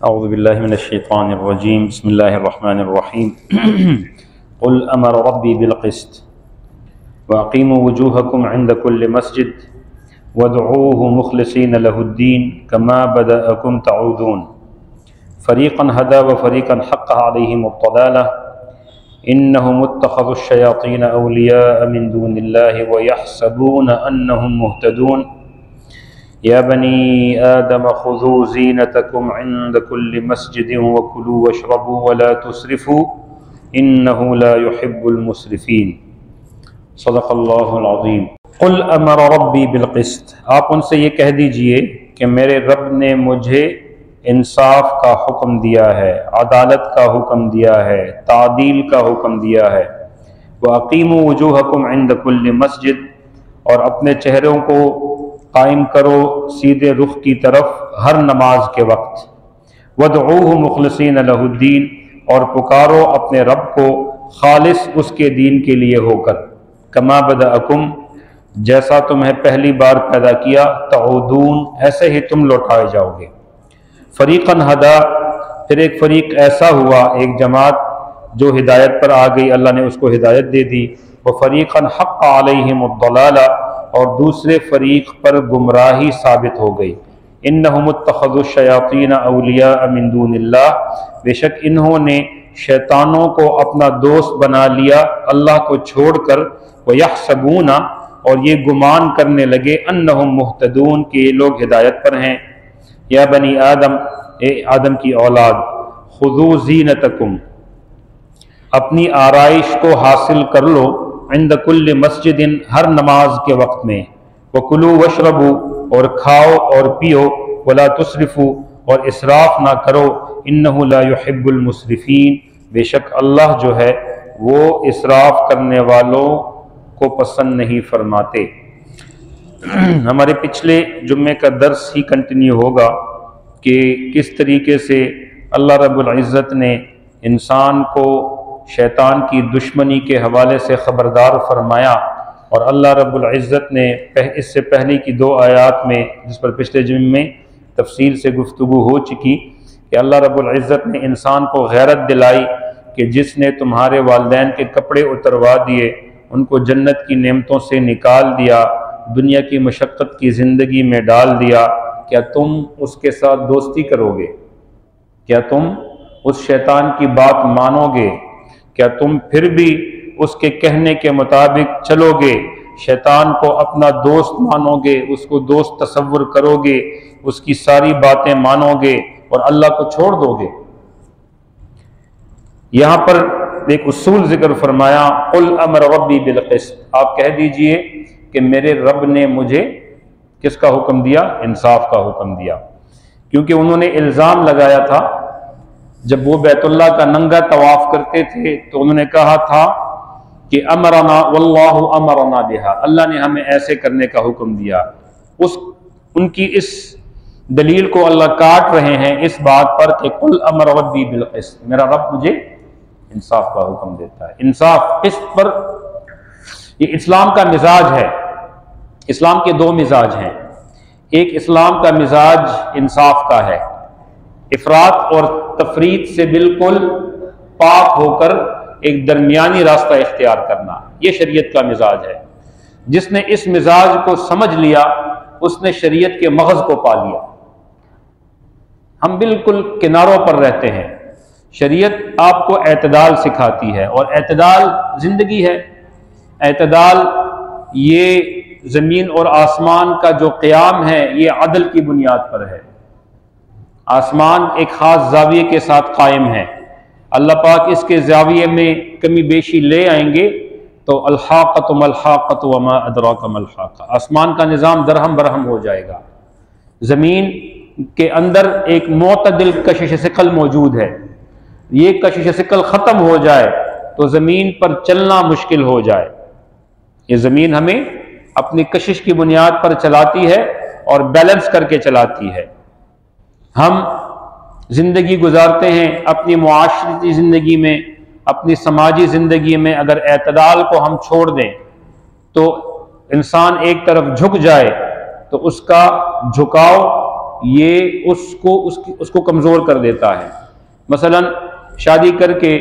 औज़ुबिल्लाहि मिनश्शैतानिर्रजीम बिस्मिल्लाहिर्रहमानिर्रहीम क़ुल अमर रब्बी बिलक़िस्त वअक़ीमू वुजूहकुम इंद कुल्लि मस्जिद वदऊहु मुख़लिसीन लहुद्दीन कमा बदअकुम तऊदून फ़रीक़न हदा व फ़रीक़न हक़्क़ अलैहिमुद्दलालह इन्नहुम इत्तख़ज़ुश्शयातीन औलियाअ मिन दूनिल्लाहि व यहसबून अन्नहुम मुहतदून या बनी आदम खुज़ू ज़ीनतकुम इंद कुल्लि मस्जिदिन वकुलू वशरबू वला तुस्रिफू इन्नहु ला युहिब्बुल मुस्रिफीन। सदक़ल्लाहुल अज़ीम। क़ुल अमर रब्बी बिलक़िस्त, आप उनसे ये कह दीजिए कि मेरे रब ने मुझे इंसाफ का हुक्म दिया है, अदालत का हुक्म दिया है, तादील का हुक्म दिया है। वअक़ीमू वुजूहकुम इंद कुल्लि मस्जिद, और अपने चेहरों को कायम करो सीधे रुख की तरफ हर नमाज के वक्त। वदऊहु मुख़लिसीन लहुद्दीन, और पुकारो अपने रब को खालिस उसके दीन के लिए होकर। कमा बदअकुम, जैसा तुम्हें पहली बार पैदा किया, तऊदून, ऐसे ही तुम लौटाए जाओगे। फ़रीक़न हदा, फिर एक फ़रीक़ ऐसा हुआ, एक जमात जो हिदायत पर आ गई, अल्लाह ने उसको हिदायत दे दी। व फ़रीक़न हक़्क़ अलैहिमुद्दलाला, और दूसरे फ़रीक़ पर गुमराही साबित हो गई। इन्नहुम इत्तख़ज़ुश्शयातीन औलियाअ मिन दूनिल्लाह, बेशक इन्होंने शैतानों को अपना दोस्त बना लिया अल्लाह को छोड़कर। व यहसबूना, और ये गुमान करने लगे, अन्नहुम मुहतदून, के ये लोग हिदायत पर हैं। या बनी आदम, ए आदम की औलाद, खुज़ू ज़ीनतकुम, अपनी आराइश को हासिल कर लो, इंद कुल्लि मस्जिदिन, हर नमाज के वक्त में। वकुलू वशरबू, और खाओ और पियो, वला तुस्रिफू, और इसराफ ना करो, इन्नहु ला युहिब्बुल मुस्रिफीन, बेशक अल्लाह जो है वो इसराफ करने वालों को पसंद नहीं फरमाते। हमारे पिछले जुम्मे का दर्स ही कंटिन्यू होगा कि किस तरीके से अल्लाह रब्बुल इज़्ज़त ने इंसान को शैतान की दुश्मनी के हवाले से ख़बरदार फरमाया। और अल्लाह रब्बुल इज़्ज़त ने इससे पहले की दो आयात में, जिस पर पिछले जुम्मे में तफसील से गुफ्तगू हो चुकी, कि अल्लाह रब्बुल इज़्ज़त ने इंसान को गैरत दिलाई कि जिसने तुम्हारे वालिदैन के कपड़े उतरवा दिए, उनको जन्नत की नेमतों से निकाल दिया, दुनिया की मशक्क़त की ज़िंदगी में डाल दिया, क्या तुम उसके साथ दोस्ती करोगे? क्या तुम उस शैतान की बात मानोगे? क्या तुम फिर भी उसके कहने के मुताबिक चलोगे? शैतान को अपना दोस्त मानोगे, उसको दोस्त तसव्वुर करोगे, उसकी सारी बातें मानोगे और अल्लाह को छोड़ दोगे? यहाँ पर एक उसूल जिक्र फरमाया, क़ुल अमर रब्बी बिलक़िस्त, आप कह दीजिए कि मेरे रब ने मुझे किसका हुक्म दिया? इंसाफ का हुक्म दिया। क्योंकि उन्होंने इल्ज़ाम लगाया था, जब वो बैतुल्लाह का नंगा तवाफ करते थे तो उन्होंने कहा था कि अमरना वल्लाहु अमरना बिहा, अल्लाह ने हमें ऐसे करने का हुक्म दिया। उनकी इस दलील को अल्लाह काट रहे हैं इस बात पर कि कुल अमर रब्बी बिलक़िस्त, मेरा रब मुझे इंसाफ का हुक्म देता है। इंसाफ, किस्त पर, ये इस्लाम का मिजाज है। इस्लाम के दो मिजाज हैं। एक इस्लाम का मिजाज इंसाफ का है, इफरात और तफरीत से बिल्कुल पाक होकर एक दरमियानी रास्ता इख्तियार करना, यह शरीयत का मिजाज है। जिसने इस मिजाज को समझ लिया उसने शरीयत के मग़ज़ को पा लिया। हम बिल्कुल किनारों पर रहते हैं। शरीयत आपको एतदाल सिखाती है और एतदाल जिंदगी है। एतदाल ये ज़मीन और आसमान का जो क़याम है ये अदल की बुनियाद पर है। आसमान एक ख़ास ज़ाविये के साथ कायम है। अल्लाह पाक इसके ज़ाविये में कमी बेशी ले आएंगे तो अल-हाक़्क़तु मल-हाक़्क़तु वमा अदराका मल-हाक़्क़ा, आसमान का निज़ाम दरहम बरहम हो जाएगा। ज़मीन के अंदर एक मोतदिल कशिश सिकल मौजूद है। ये कशिश सिकल ख़त्म हो जाए तो ज़मीन पर चलना मुश्किल हो जाए। ये ज़मीन हमें अपनी कशिश की बुनियाद पर चलाती है और बैलेंस करके चलाती है। हम जिंदगी गुजारते हैं, अपनी मुआशरती ज़िंदगी में, अपनी समाजी ज़िंदगी में अगर एतदाल को हम छोड़ दें तो इंसान एक तरफ झुक जाए तो उसका झुकाव ये उसको कमज़ोर कर देता है। मसलन शादी करके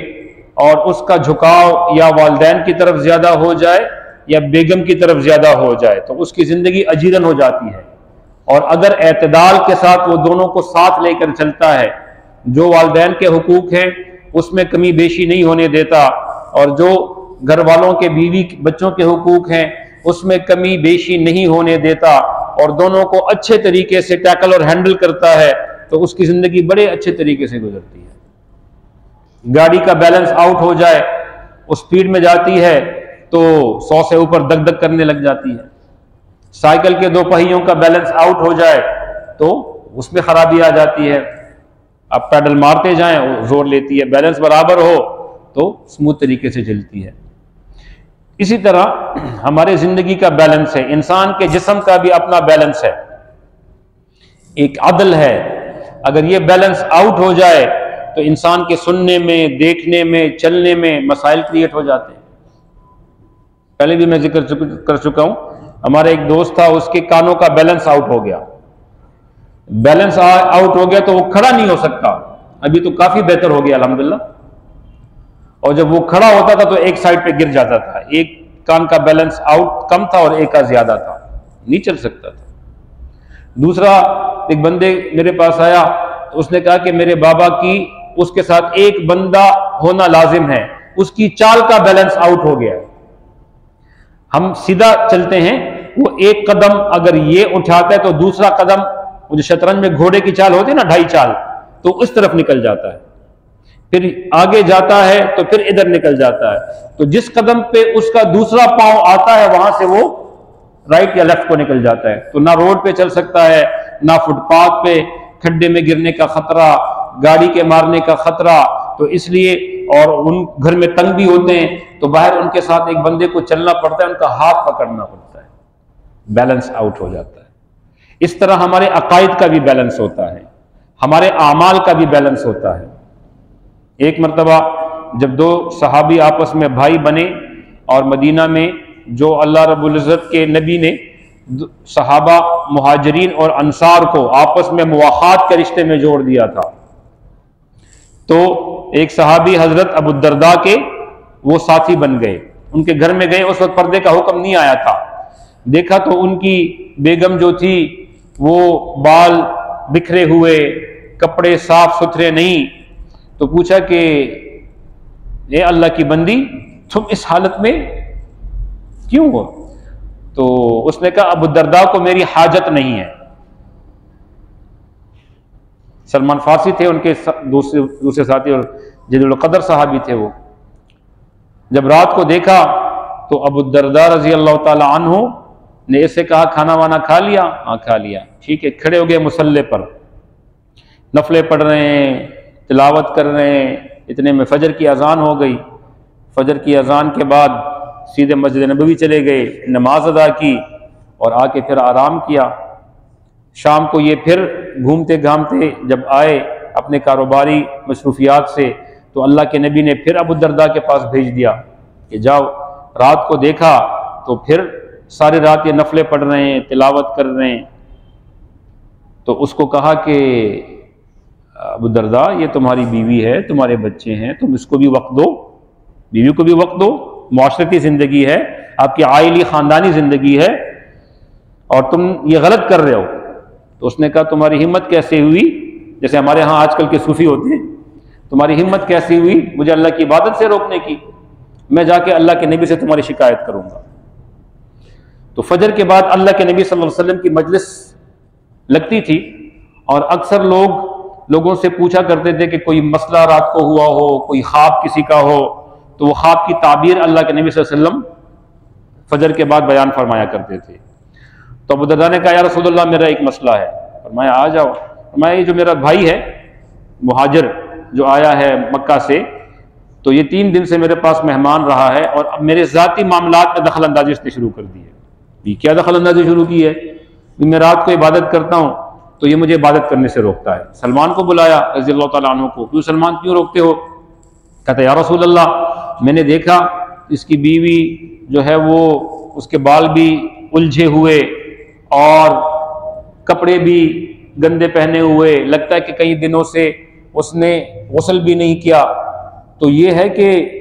और उसका झुकाव या वालिदैन की तरफ ज़्यादा हो जाए या बेगम की तरफ ज़्यादा हो जाए तो उसकी ज़िंदगी अजीरन हो जाती है। और अगर एतदाल के साथ वो दोनों को साथ लेकर चलता है, जो वालिदैन के हुकूक हैं उसमें कमी बेशी नहीं होने देता, और जो घर वालों के बीवी बच्चों के हुकूक हैं उसमें कमी बेशी नहीं होने देता, और दोनों को अच्छे तरीके से टैकल और हैंडल करता है, तो उसकी ज़िंदगी बड़े अच्छे तरीके से गुजरती है। गाड़ी का बैलेंस आउट हो जाए, उस स्पीड में जाती है तो 100 से ऊपर दग दग करने लग जाती है। साइकिल के दो पहियों का बैलेंस आउट हो जाए तो उसमें खराबी आ जाती है। अब पैडल मारते जाएं, जोर लेती है, बैलेंस बराबर हो तो स्मूथ तरीके से चलती है। इसी तरह हमारे जिंदगी का बैलेंस है, इंसान के जिस्म का भी अपना बैलेंस है, एक अदल है। अगर ये बैलेंस आउट हो जाए तो इंसान के सुनने में, देखने में, चलने में मसाइल क्रिएट हो जाते हैं। पहले भी मैं जिक्र कर चुका हूं, हमारा एक दोस्त था, उसके कानों का बैलेंस आउट हो गया। बैलेंस आउट हो गया तो वो खड़ा नहीं हो सकता। अभी तो काफी बेहतर हो गया अल्हम्दुलिल्लाह। और जब वो खड़ा होता था तो एक साइड पे गिर जाता था, एक कान का बैलेंस आउट कम था और एक का ज्यादा था, नहीं चल सकता था। दूसरा एक बंदे मेरे पास आया, उसने कहा कि मेरे बाबा की उसके साथ एक बंदा होना लाजिम है, उसकी चाल का बैलेंस आउट हो गया है। हम सीधा चलते हैं, वो एक कदम अगर ये उठाता है तो दूसरा कदम, वो जो शतरंज में घोड़े की चाल होती है ना, ढाई चाल, तो उस तरफ निकल जाता है, फिर आगे जाता है तो फिर इधर निकल जाता है। तो जिस कदम पे उसका दूसरा पांव आता है वहां से वो राइट या लेफ्ट को निकल जाता है। तो ना रोड पे चल सकता है, ना फुटपाथ पे, खड्डे में गिरने का खतरा, गाड़ी के मारने का खतरा। तो इसलिए, और उन घर में तंग भी होते हैं तो बाहर उनके साथ एक बंदे को चलना पड़ता है, उनका हाथ पकड़ना पड़ता है, बैलेंस आउट हो जाता है। इस तरह हमारे अकायद का भी बैलेंस होता है, हमारे आमाल का भी बैलेंस होता है। एक मरतबा जब दो सहाबी आपस में भाई बने और मदीना में जो अल्लाह रब्बुल इज़्ज़त के नबी ने सहाबा मुहाजिरीन और अंसार को आपस में मुवाखात के रिश्ते में जोड़ दिया था, तो एक सहाबी हजरत अबू दरदा के वो साथी बन गए। उनके घर में गए, उस वक्त पर्दे का हुक्म नहीं आया था। देखा तो उनकी बेगम जो थी वो बाल बिखरे हुए, कपड़े साफ सुथरे नहीं। तो पूछा कि ये अल्लाह की बंदी, तुम इस हालत में क्यों हो? तो उसने कहा अबू दरदा को मेरी हाजत नहीं है। सलमान फारसी थे उनके दूसरे साथी, और जलील क़द्र सहाबी थे। वो जब रात को देखा तो अबू दरदा रजी अल्लाह ताला अन्हु ने इससे कहा खाना वाना खा लिया? हाँ खा लिया। ठीक है। खड़े हो गए मुसल्ले पर, नफले पढ़ रहे हैं, तिलावत कर रहे हैं। इतने में फजर की अजान हो गई। फजर की अजान के बाद सीधे मस्जिद नबवी चले गए, नमाज अदा की और आके फिर आराम किया। शाम को ये फिर घूमते घामते जब आए अपने कारोबारी मसरूफियात से, तो अल्लाह के नबी ने फिर अबू दरदा के पास भेज दिया कि जाओ। रात को देखा तो फिर सारी रात ये नफले पढ़ रहे हैं, तिलावत कर रहे हैं। तो उसको कहा कि अबू दरदा, ये तुम्हारी बीवी है, तुम्हारे बच्चे हैं, तुम इसको भी वक्त दो, बीवी को भी वक्त दो। मुआशरती ज़िंदगी है, आपकी आइली ख़ानदानी ज़िंदगी है, और तुम ये गलत कर रहे हो। तो उसने कहा तुम्हारी हिम्मत कैसे हुई, जैसे हमारे यहाँ आजकल के सूफी होते हैं, तुम्हारी हिम्मत कैसी हुई मुझे अल्लाह की इबादत से रोकने की? मैं जाके अल्लाह के नबी से तुम्हारी शिकायत करूंगा। तो फजर के बाद अल्लाह के नबी सल्लल्लाहु अलैहि वसल्लम की मजलिस लगती थी, और अक्सर लोगों से पूछा करते थे कि कोई मसला रात को हुआ हो, कोई ख्वाब किसी का हो, तो वो ख्वाब की ताबीर अल्लाह के नबी सल्लल्लाहु अलैहि वसल्लम फजर के बाद बयान फरमाया करते थे। तो अबू दरदा ने कहा या रसूलल्लाह मेरा एक मसला है। फरमाया आ जाओ। फरमाया ये जो मेरा भाई है मुहाजिर जो आया है मक्का से, तो ये 3 दिन से मेरे पास मेहमान रहा है और अब मेरे ज़ाती मामलात में दखल अंदाजी उसने शुरू कर दी है। ये क्या दखल अंदाजी शुरू की है? मैं रात को इबादत करता हूँ तो ये मुझे इबादत करने से रोकता है। सलमान को बुलाया रज़ी अल्लाह तआला अन्हु को, क्यों सलमान क्यों रोकते हो? कहते या रसूल अल्लाह, मैंने देखा इसकी बीवी जो है वो उसके बाल भी उलझे हुए और कपड़े भी गंदे पहने हुए, लगता है कि कई दिनों से उसने गुस्ल भी नहीं किया, तो ये है कि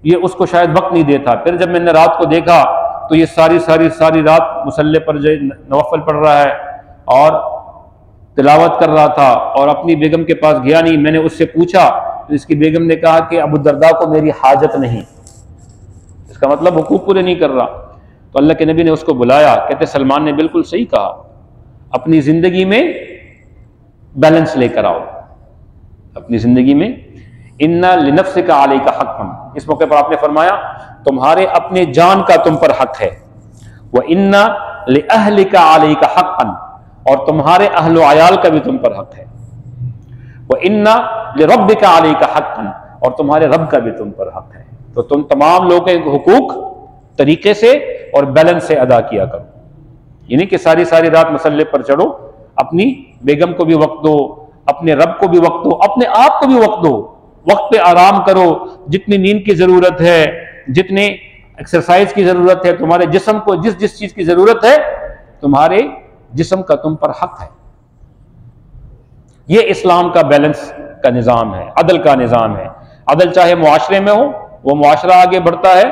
ये उसको शायद वक्त नहीं देता। फिर जब मैंने रात को देखा तो ये सारी रात मुसल्ले पर जो नवाफिल पढ़ रहा है और तिलावत कर रहा था, और अपनी बेगम के पास गया नहीं। मैंने उससे पूछा तो इसकी बेगम ने कहा कि अबू दरदा को मेरी हाजत नहीं, इसका मतलब हुकूक पूरे नहीं कर रहा। तो अल्लाह के नबी ने उसको बुलाया, कहते सलमान ने बिल्कुल सही कहा, अपनी जिंदगी में बैलेंस लेकर आओ, अपनी जिंदगी में इन्ना लिनफ्सिका अलैका हक़्क़न। इस मौके पर आपने फरमाया तुम्हारे अपने जान का तुम पर हक है, व इन्ना लिअहलिका अलैका हक़्क़न, और तुम्हारे अहलो अयाल का भी तुम पर हक है, व इन्ना लिरब्बिका अलैका हक़्क़न, और तुम्हारे रब का भी तुम पर हक है। तो तुम तमाम लोगों के हुकूक तरीके से और बैलेंस से अदा किया करो, यानी कि सारी रात मसल्ले पर चढ़ो, अपनी बेगम को भी वक्त दो, अपने रब को भी वक्त दो, अपने आप को भी वक्त दो, वक्त पे आराम करो, जितनी नींद की जरूरत है, जितने एक्सरसाइज की जरूरत है, तुम्हारे जिस्म को जिस चीज की जरूरत है, तुम्हारे जिस्म का तुम पर हक है। ये इस्लाम का बैलेंस का निज़ाम है, अदल का निज़ाम है। अदल चाहे मुआशरे में हो, वो मुआशरा आगे बढ़ता है।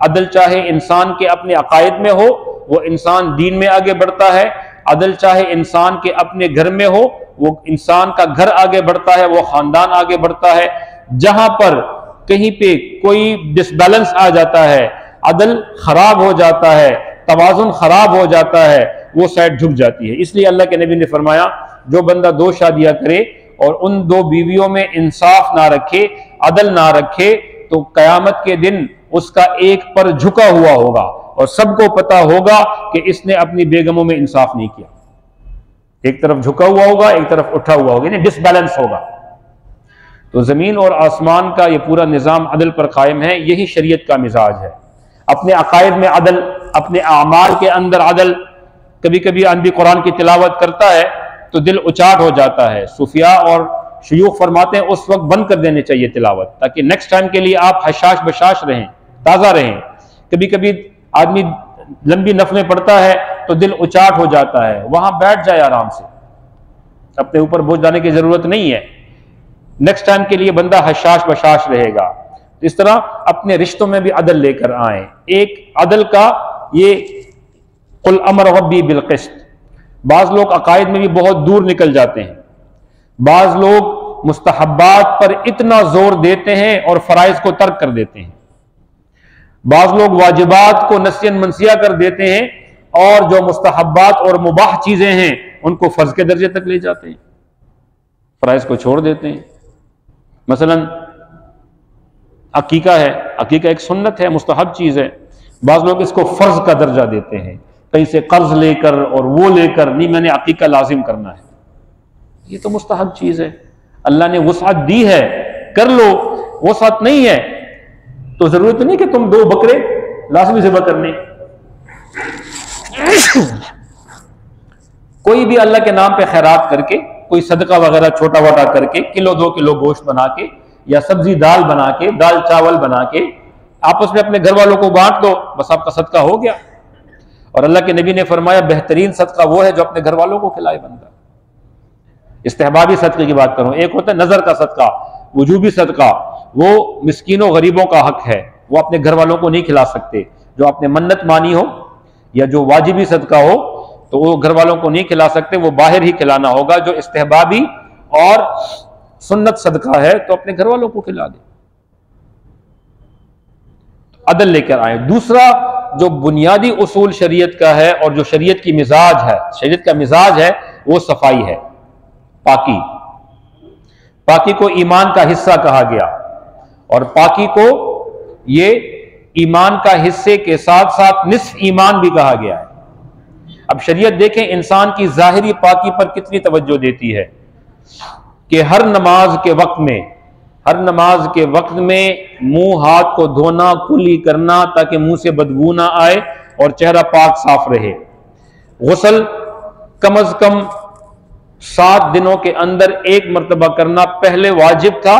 अदल चाहे इंसान के अपने अकायद में हो, वो इंसान दीन में आगे बढ़ता है। अदल चाहे इंसान के अपने घर में हो, वो इंसान का घर आगे बढ़ता है, वो खानदान आगे बढ़ता है। जहां पर कहीं पे कोई डिसबैलेंस आ जाता है, अदल खराब हो जाता है, तवाजुन खराब हो जाता है, वो साइड झुक जाती है। इसलिए अल्लाह के नबी ने फरमाया जो बंदा 2 शादियां करे और उन 2 बीवियों में इंसाफ ना रखे, अदल ना रखे, तो कयामत के दिन उसका एक पर झुका हुआ होगा और सबको पता होगा कि इसने अपनी बेगमों में इंसाफ नहीं किया। एक तरफ झुका हुआ होगा, एक तरफ उठा हुआ होगा, यानी डिसबैलेंस होगा। तो जमीन और आसमान का ये पूरा निजाम अदल पर कायम है। यही शरीयत का मिजाज है। अपने अकायद में अदल, अपने आमाल के अंदर अदल। कभी कभी आदमी कुरान की तिलावत करता है तो दिल उचाट हो जाता है। सूफिया और शयूख फरमाते हैं उस वक्त बंद कर देनी चाहिए तिलावत, ताकि नेक्स्ट टाइम के लिए आप हशाश बशाश रहें, ताज़ा रहें। कभी कभी आदमी लंबी नफलें पढ़ता है तो दिल उचाट हो जाता है, वहां बैठ जाए आराम से, अपने ऊपर बोझ डालने की जरूरत नहीं है। नेक्स्ट टाइम के लिए बंदा हशाश बशाश रहेगा। इस तरह अपने रिश्तों में भी अदल लेकर आए। एक अदल का ये कुल अमर रब्बी बिल क़िस्त। बाज लोग अकायद में भी बहुत दूर निकल जाते हैं। बाज लोग मुस्तहब्बात पर इतना जोर देते हैं और फराइज को तर्क कर देते हैं। बाज लोग वाजिबात को नसियन मनसिया कर देते हैं और जो मुस्तहब्बात और मुबाह चीजें हैं उनको फर्ज के दर्जे तक ले जाते हैं, फराइज को छोड़ देते हैं। मसलन अकीका है, अकीका एक सुन्नत है, मुस्तहब चीज है। बाज लोग इसको फर्ज का दर्जा देते हैं, कहीं से कर्ज लेकर और वो लेकर, नहीं मैंने अकीका लाजिम करना है। ये तो मुस्तहब चीज है, अल्लाह ने वुसअत दी है, कर लो। वुसअत नहीं है तो जरूरत नहीं कि तुम 2 बकरे लाजमी ज़िबा करने। कोई भी अल्लाह के नाम पे खैरात करके, कोई सदका वगैरह छोटा वाटा करके, किलो 2 किलो गोश्त बना के या सब्जी दाल बना के, दाल चावल बना के आपस में अपने घर वालों को बांट दो, बस आपका सदका हो गया। और अल्लाह के नबी ने फरमाया बेहतरीन सदका वो है जो अपने घर वालों को खिलाए बंदा। इस्तेहबाबी सदके की बात करूं, एक होता है नजर का सदका, वजूबी सदका, वो मिस्कीनों गरीबों का हक है, वो अपने घर वालों को नहीं खिला सकते। जो आपने मन्नत मानी हो या जो वाजिबी सदका हो तो वो घर वालों को नहीं खिला सकते, वो बाहर ही खिलाना होगा। जो इस्तेहबाबी और सुन्नत सदका है तो अपने घर वालों को खिला दे। अदल लेकर आए। दूसरा जो बुनियादी उसूल शरीयत का है और जो शरीयत की मिजाज है, शरीयत का मिजाज है वो सफाई है, पाकी। पाकी को ईमान का हिस्सा कहा गया और पाकी को ये ईमान का हिस्से के साथ साथ निस्फ ईमान भी कहा गया है। अब शरीयत देखें इंसान की जाहिरी पाकी पर कितनी तवज्जो देती है कि हर नमाज के वक्त में मुंह हाथ को धोना, कुली करना ताकि मुंह से बदबू ना आए और चेहरा पाक साफ रहे। गुस्ल कम अज कम 7 दिनों के अंदर 1 मरतबा करना पहले वाजिब था,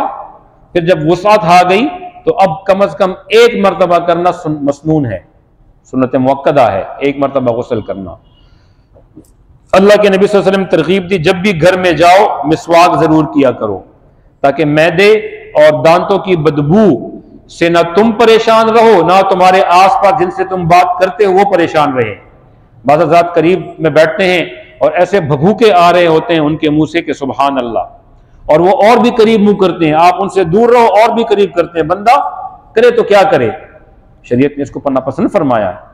फिर जब वुसात आ गई तो अब कम अज कम 1 मरतबा करना मसनून है, सुन्नत मुअक्कदा है 1 मरतबा गुस्ल करना। अल्लाह के नबी सल्लल्लाहु अलैहि वसल्लम तरगीब दी, जब भी घर में जाओ मिसवाक जरूर किया करो, ताकि मैदे और दांतों की बदबू से ना तुम परेशान रहो, ना तुम्हारे आसपास जिनसे तुम बात करते हो वो परेशान रहे। बाज़ हज़रात करीब में बैठते हैं और ऐसे भभूके आ रहे होते हैं उनके मुंह से कि सुभान अल्लाह, और वो और भी करीब मुंह करते हैं, आप उनसे दूर रहो और भी करीब करते हैं। बंदा करे तो क्या करे, शरीयत ने इसको पढ़ना पसंद फरमाया है।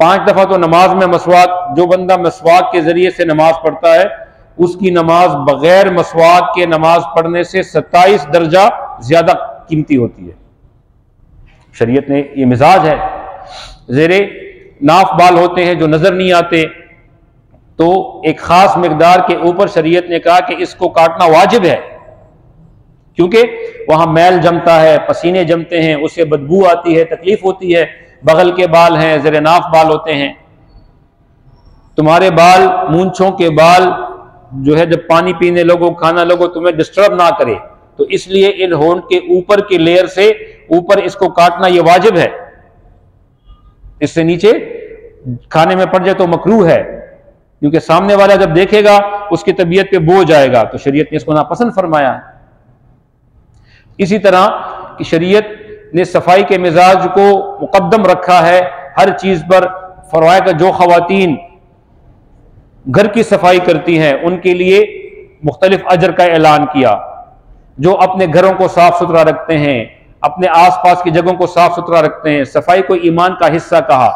5 दफा तो नमाज में मसवाक, जो बंदा मसवाक के जरिए से नमाज पढ़ता है उसकी नमाज बगैर मसवाक के नमाज पढ़ने से 27 दर्जा ज्यादा कीमती होती है। शरीयत ने ये मिजाज है। जेरे नाफ बाल होते हैं जो नजर नहीं आते, तो एक खास मिकदार के ऊपर शरीयत ने कहा कि इसको काटना वाजिब है, क्योंकि वहां मैल जमता है, पसीने जमते हैं, उससे बदबू आती है, तकलीफ होती है। बगल के बाल हैं, जेरे नाफ बाल होते हैं, तुम्हारे बाल, मूंछों के बाल जो है जब पानी पीने लगो, खाना लगो, तुम्हें डिस्टर्ब ना करे, तो इसलिए इन होंठ के ऊपर के लेयर से ऊपर इसको काटना यह वाजिब है। इससे नीचे खाने में पड़ जाए तो मकरूह है, क्योंकि सामने वाला जब देखेगा उसकी तबीयत पे बोझ आएगा, तो शरीयत ने इसको नापसंद फरमाया है। इसी तरह कि शरीयत ने सफाई के मिजाज को मुकद्दम रखा है हर चीज पर। फरमाया कि जो खवातीन घर की सफाई करती हैं उनके लिए मुख्तलिफ अजर का ऐलान किया। जो अपने घरों को साफ सुथरा रखते हैं, अपने आसपास की जगहों को साफ सुथरा रखते हैं, सफाई को ईमान का हिस्सा कहा।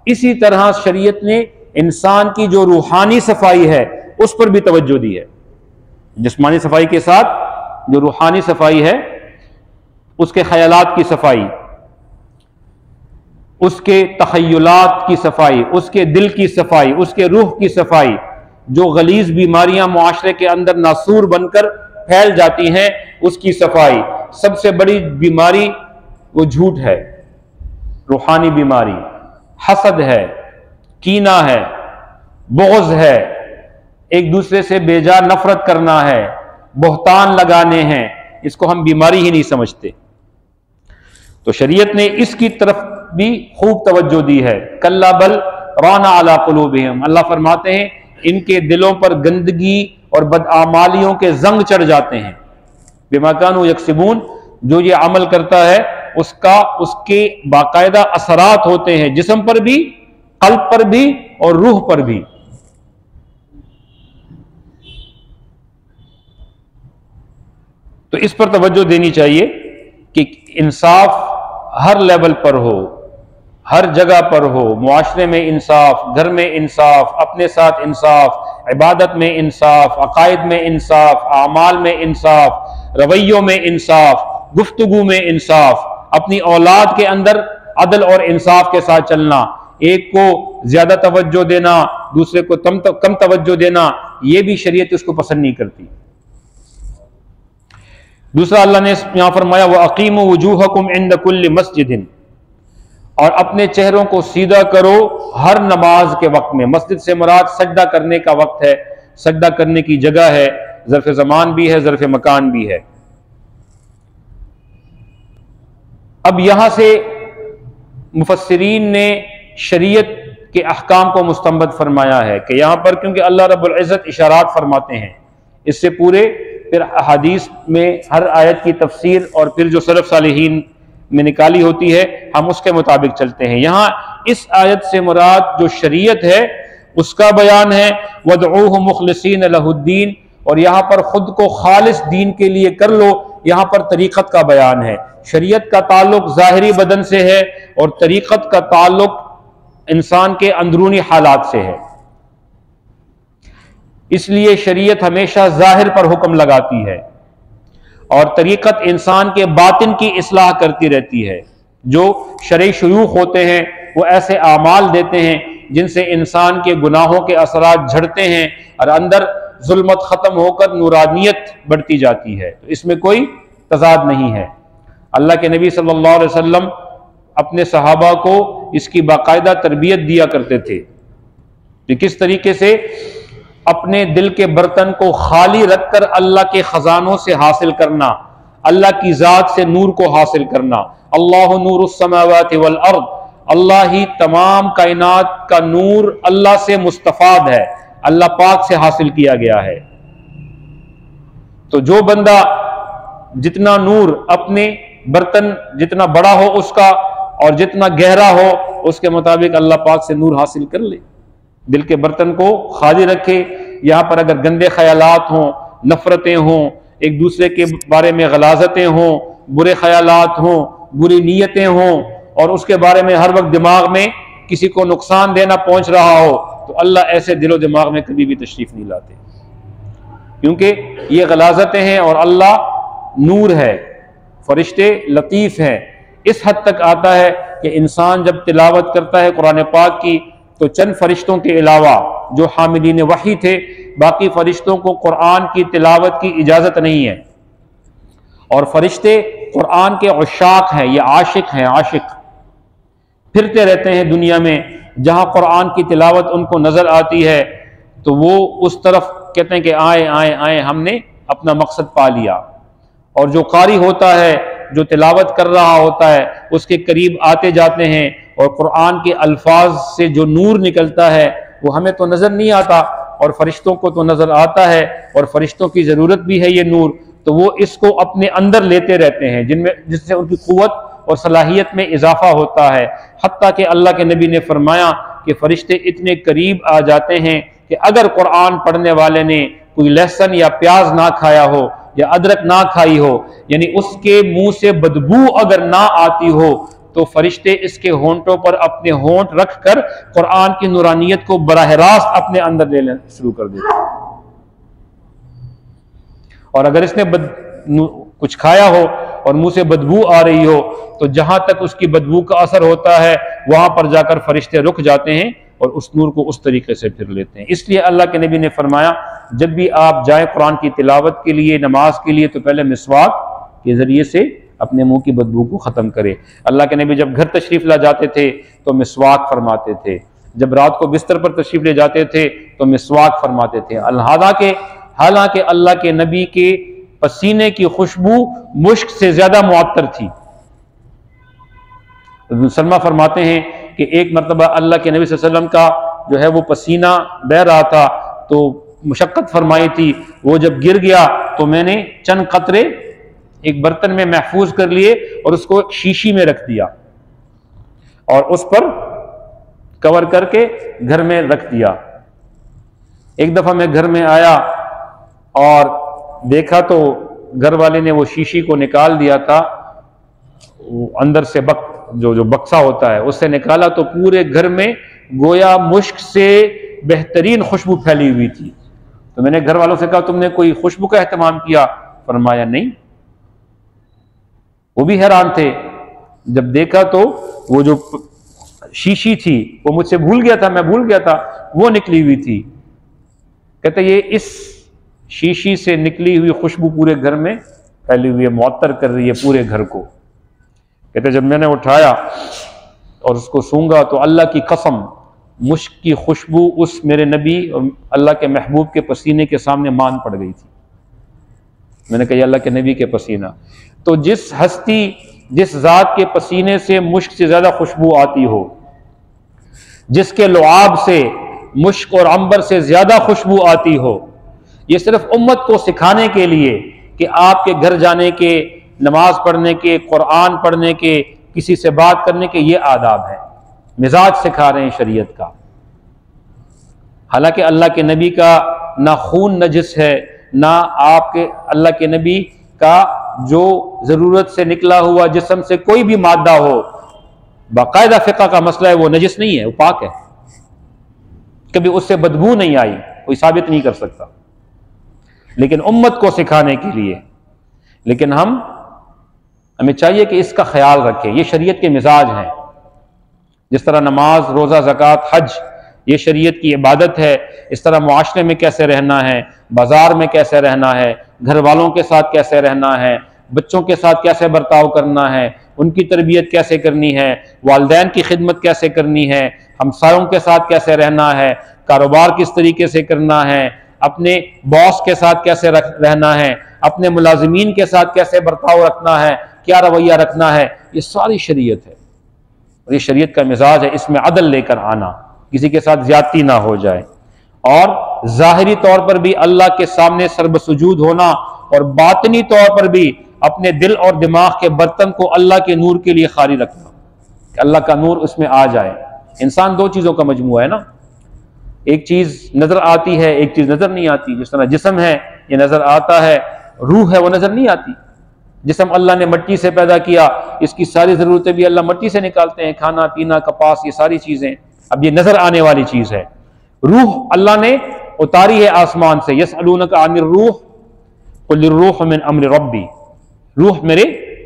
इसी तरह शरीयत ने इंसान की जो रूहानी सफाई है उस पर भी तवज्जो दी है। जिस्मानी सफाई के साथ जो रूहानी सफाई है, उसके ख्यालात की सफाई, उसके तखय्युलात की सफाई, उसके दिल की सफाई, उसके रूह की सफाई। जो गलीज बीमारियां मुआशरे के अंदर नासूर बनकर फैल जाती हैं उसकी सफाई। सबसे बड़ी बीमारी वो झूठ है, रूहानी बीमारी, हसद है, कीना है, बुग़्ज़ है, एक दूसरे से बेजा नफरत करना है, बहतान लगाने हैं। इसको हम बीमारी ही नहीं समझते। तो शरीयत ने इसकी तरफ भी खूब तवज्जो दी है। कल्ला बल राना अला कुलूबिहिम, अल्लाह फरमाते हैं इनके दिलों पर गंदगी और बदआमालियों के जंग चढ़ जाते हैं। बिमा कानू यक्सिबून, जो ये अमल करता है उसका उसके बाकायदा असरात होते हैं, जिस्म पर भी, कल्ब पर भी और रूह पर भी। तो इस पर तवज्जो देनी चाहिए कि इंसाफ हर लेवल पर हो, हर जगह पर हो। मुआशरे में इंसाफ, घर में इंसाफ, अपने साथ इंसाफ, इबादत में इंसाफ, अकायद में इंसाफ, आमाल में इंसाफ, रवैयों में इंसाफ, गुफ्तगू में इंसाफ, अपनी औलाद के अंदर अदल और इंसाफ के साथ चलना। एक को ज्यादा तवज्जो देना, दूसरे को कम तवज्जो देना, यह भी शरीयत उसको पसंद नहीं करती। दूसरा अल्लाह ने यहां फरमाया व अकीमु वजूहकुम इंद कुल्लि मस्जिदिन, और अपने चेहरों को सीधा करो हर नमाज के वक्त में। मस्जिद से मुराद सजदा करने का वक्त है, सजदा करने की जगह है, ज़र्फ़ ज़मान भी है, ज़र्फ़ मकान भी है। अब यहां से मुफस्सिरीन ने शरीयत के अहकाम को मुस्तंबत फरमाया है कि यहां पर क्योंकि अल्लाह रब्बुल इज़्ज़त इशारात फरमाते हैं, इससे पूरे फिर हदीस में हर आयत की तफसीर और फिर जो सलफ़ सालिहीन में निकाली होती है हम उसके मुताबिक चलते हैं। यहां इस आयत से मुराद जो शरीयत है उसका बयान है, वदऊहु मुखलिसीन लहुद्दीन, और यहां पर खुद को खालिस दीन के लिए कर लो, यहां पर तरीक़त का बयान है। शरीयत का ताल्लुक ज़ाहिरी बदन से है और तरीक़त का ताल्लुक इंसान के अंदरूनी हालात से है। इसलिए शरीयत हमेशा ज़ाहिर पर हुक्म लगाती है और तरीक़त इंसान के बातिन की इस्लाह करती रहती है। जो शरई शयूख होते हैं वो ऐसे आमाल देते हैं जिनसे इंसान के गुनाहों के असरात झड़ते हैं और अंदर जुल्मत ख़त्म होकर नूरानियत बढ़ती जाती है। तो इसमें कोई तज़ाद नहीं है। अल्लाह के नबी सल्लल्लाहु अलैहि वसल्लम अपने सहाबा को इसकी बाकायदा तरबियत दिया करते थे कि किस तरीके से अपने दिल के बर्तन को खाली रखकर अल्लाह के खजानों से हासिल करना, अल्लाह की जात से नूर को हासिल करना। अल्लाहु नूरुस समावाति वल अर्द, अल्लाह ही तमाम कायनात का नूर, अल्लाह से मुस्तफाद है, अल्लाह पाक से हासिल किया गया है। तो जो बंदा जितना नूर अपने बर्तन जितना बड़ा हो उसका और जितना गहरा हो उसके मुताबिक अल्लाह पाक से नूर हासिल कर ले। दिल के बर्तन को खाली रखे। यहाँ पर अगर गंदे ख्यालात हों, नफरतें हों, एक दूसरे के बारे में गलाजतें हों, बुरे ख्यालात हों, बुरी नीयतें हों और उसके बारे में हर वक्त दिमाग में किसी को नुकसान देना पहुंच रहा हो, तो अल्लाह ऐसे दिलो दिमाग में कभी भी तशरीफ नहीं लाते, क्योंकि ये गलाजतें हैं और अल्लाह नूर है, फरिश्ते लतीफ़ हैं। इस हद तक आता है कि इंसान जब तिलावत करता है कुरान पाक की तो चंद फरिश्तों के अलावा जो हामिलीन वही थे, बाकी फरिश्तों को कुरान की तिलावत की इजाज़त नहीं है। और फरिश्ते कुरान के उशाक हैं, ये आशिक हैं, आशिक फिरते रहते हैं दुनिया में। जहाँ कुरान की तिलावत उनको नज़र आती है तो वो उस तरफ कहते हैं कि आए आए आए, हमने अपना मकसद पा लिया। और जो कारी होता है, जो तिलावत कर रहा होता है, उसके करीब आते जाते हैं और कुरान के अल्फाज से जो नूर निकलता है वो हमें तो नज़र नहीं आता और फरिश्तों को तो नज़र आता है, और फरिश्तों की ज़रूरत भी है ये नूर, तो वो इसको अपने अंदर लेते रहते हैं, जिससे उनकी क़ुव्वत और सलाहियत में इजाफा होता है। हत्ता कि अल्लाह के नबी ने फरमाया कि फरिश्ते इतने करीब आ जाते हैं कि अगर कुरान पढ़ने वाले ने कोई लहसुन या प्याज ना खाया हो या अदरक ना खाई हो, यानी उसके मुंह से बदबू अगर ना आती हो, तो फरिश्ते इसके होंठों पर अपने होंठ रख कर कुरान की नूरानियत को बराह रास्त अपने अंदर लेना शुरू कर देते हैं। और अगर इसने कुछ खाया हो और मुंह से बदबू आ रही हो, तो जहां तक उसकी बदबू का असर होता है वहां पर जाकर फरिश्ते रुक जाते हैं और उस नूर को उस तरीके से फिर लेते हैं। इसलिए अल्लाह के नबी ने फरमाया, जब भी आप जाए कुरान की तिलावत के लिए, नमाज के लिए, तो पहले मिसवाक के जरिए से अपने मुंह की बदबू को ख़त्म करे। अल्लाह के नबी जब घर तशरीफ़ ला जाते थे तो मिसवाक फरमाते थे, जब रात को बिस्तर पर तशरीफ़ ले जाते थे तो मिसवाक फरमाते थे। हालांकि अल्लाह के नबी के पसीने की खुशबू मुश्क से ज़्यादा मुअत्तर थी। सलमा फरमाते हैं कि एक मरतबा अल्लाह के नबी सल्लल्लाहु अलैहि वसल्लम का जो है वो पसीना बह रहा था, तो मुशक्क़त फरमाई थी, वो जब गिर गया तो मैंने चंद कतरे एक बर्तन में महफूज कर लिए और उसको एक शीशी में रख दिया और उस पर कवर करके घर में रख दिया। एक दफ़ा मैं घर में आया और देखा तो घर वाले ने वो शीशी को निकाल दिया था, अंदर से जो बक्सा होता है उससे निकाला, तो पूरे घर में गोया मुश्क से बेहतरीन खुशबू फैली हुई थी। तो मैंने घर वालों से कहा, तुमने कोई खुशबू का एहतमाम किया? फरमाया नहीं। वो भी हैरान थे। जब देखा तो वो जो शीशी थी वो मुझसे भूल गया था, मैं भूल गया था, वो निकली हुई थी। कहते ये इस शीशी से निकली हुई खुशबू पूरे घर में फैली हुई है, मुअत्तर कर रही है पूरे घर को। कहते जब मैंने उठाया और उसको सूंघा तो अल्लाह की कसम, मुश्क की खुशबू उस मेरे नबी और अल्लाह के महबूब के पसीने के सामने मान पड़ गई थी। मैंने कहा अल्लाह के नबी के पसीना। तो जिस हस्ती, जिस जात के पसीने से मुश्क से ज्यादा खुशबू आती हो, जिसके लुआब से मुश्क और अंबर से ज्यादा खुशबू आती हो, ये सिर्फ उम्मत को सिखाने के लिए कि आपके घर जाने के, नमाज पढ़ने के, कुरान पढ़ने के, किसी से बात करने के ये आदाब है, मिजाज सिखा रहे हैं शरीयत का। हालांकि अल्लाह के नबी का ना खून नजिस है, ना आपके अल्लाह के नबी का जो ज़रूरत से निकला हुआ जिस्म से कोई भी मादा हो, बाकायदा फ़िक़्ह का मसला है, वो नजिस नहीं है, वो पाक है, कभी उससे बदबू नहीं आई, कोई साबित नहीं कर सकता। लेकिन उम्मत को सिखाने के लिए, लेकिन हमें चाहिए कि इसका ख्याल रखें। ये शरीयत के मिजाज हैं। जिस तरह नमाज, रोज़ा, ज़कात, हज ये शरीयत की इबादत है, इस तरह मुआशरे में कैसे रहना है, बाजार में कैसे रहना है, घर वालों के साथ कैसे रहना है, बच्चों के साथ कैसे बर्ताव करना है, उनकी तरबियत कैसे करनी है, वालिदैन की खिदमत कैसे करनी है, हमसायों के साथ कैसे रहना है, कारोबार किस तरीके से करना है, अपने बॉस के साथ कैसे रहना है, अपने मुलाजिमीन के साथ कैसे बर्ताव रखना है, क्या रवैया रखना है, ये सारी शरीयत है। और ये शरीयत का मिजाज है, इसमें अदल लेकर आना, किसी के साथ ज्यादती ना हो जाए। और ज़ाहिरी तौर पर भी अल्लाह के सामने सर्वसुजूद होना, और बातिनी तौर पर भी अपने दिल और दिमाग के बर्तन को अल्लाह के नूर के लिए खाली रखना कि अल्लाह का नूर उसमें आ जाए। इंसान दो चीज़ों का मजमूआ है ना, एक चीज़ नज़र आती है, एक चीज़ नज़र नहीं आती। जिस तरह जिस्म है ये नज़र आता है, रूह है वो नज़र नहीं आती। जिस्म अल्लाह ने मिट्टी से पैदा किया, इसकी सारी ज़रूरतें भी अल्लाह मिट्टी से निकालते हैं, खाना पीना कपास ये सारी चीज़ें। अब ये नज़र आने वाली चीज़ है। रूह अल्लाह ने उतारी है आसमान से। यसअलूनका अनिर रूह कुल रूह मिन अम्र रब्बी, रूह मेरे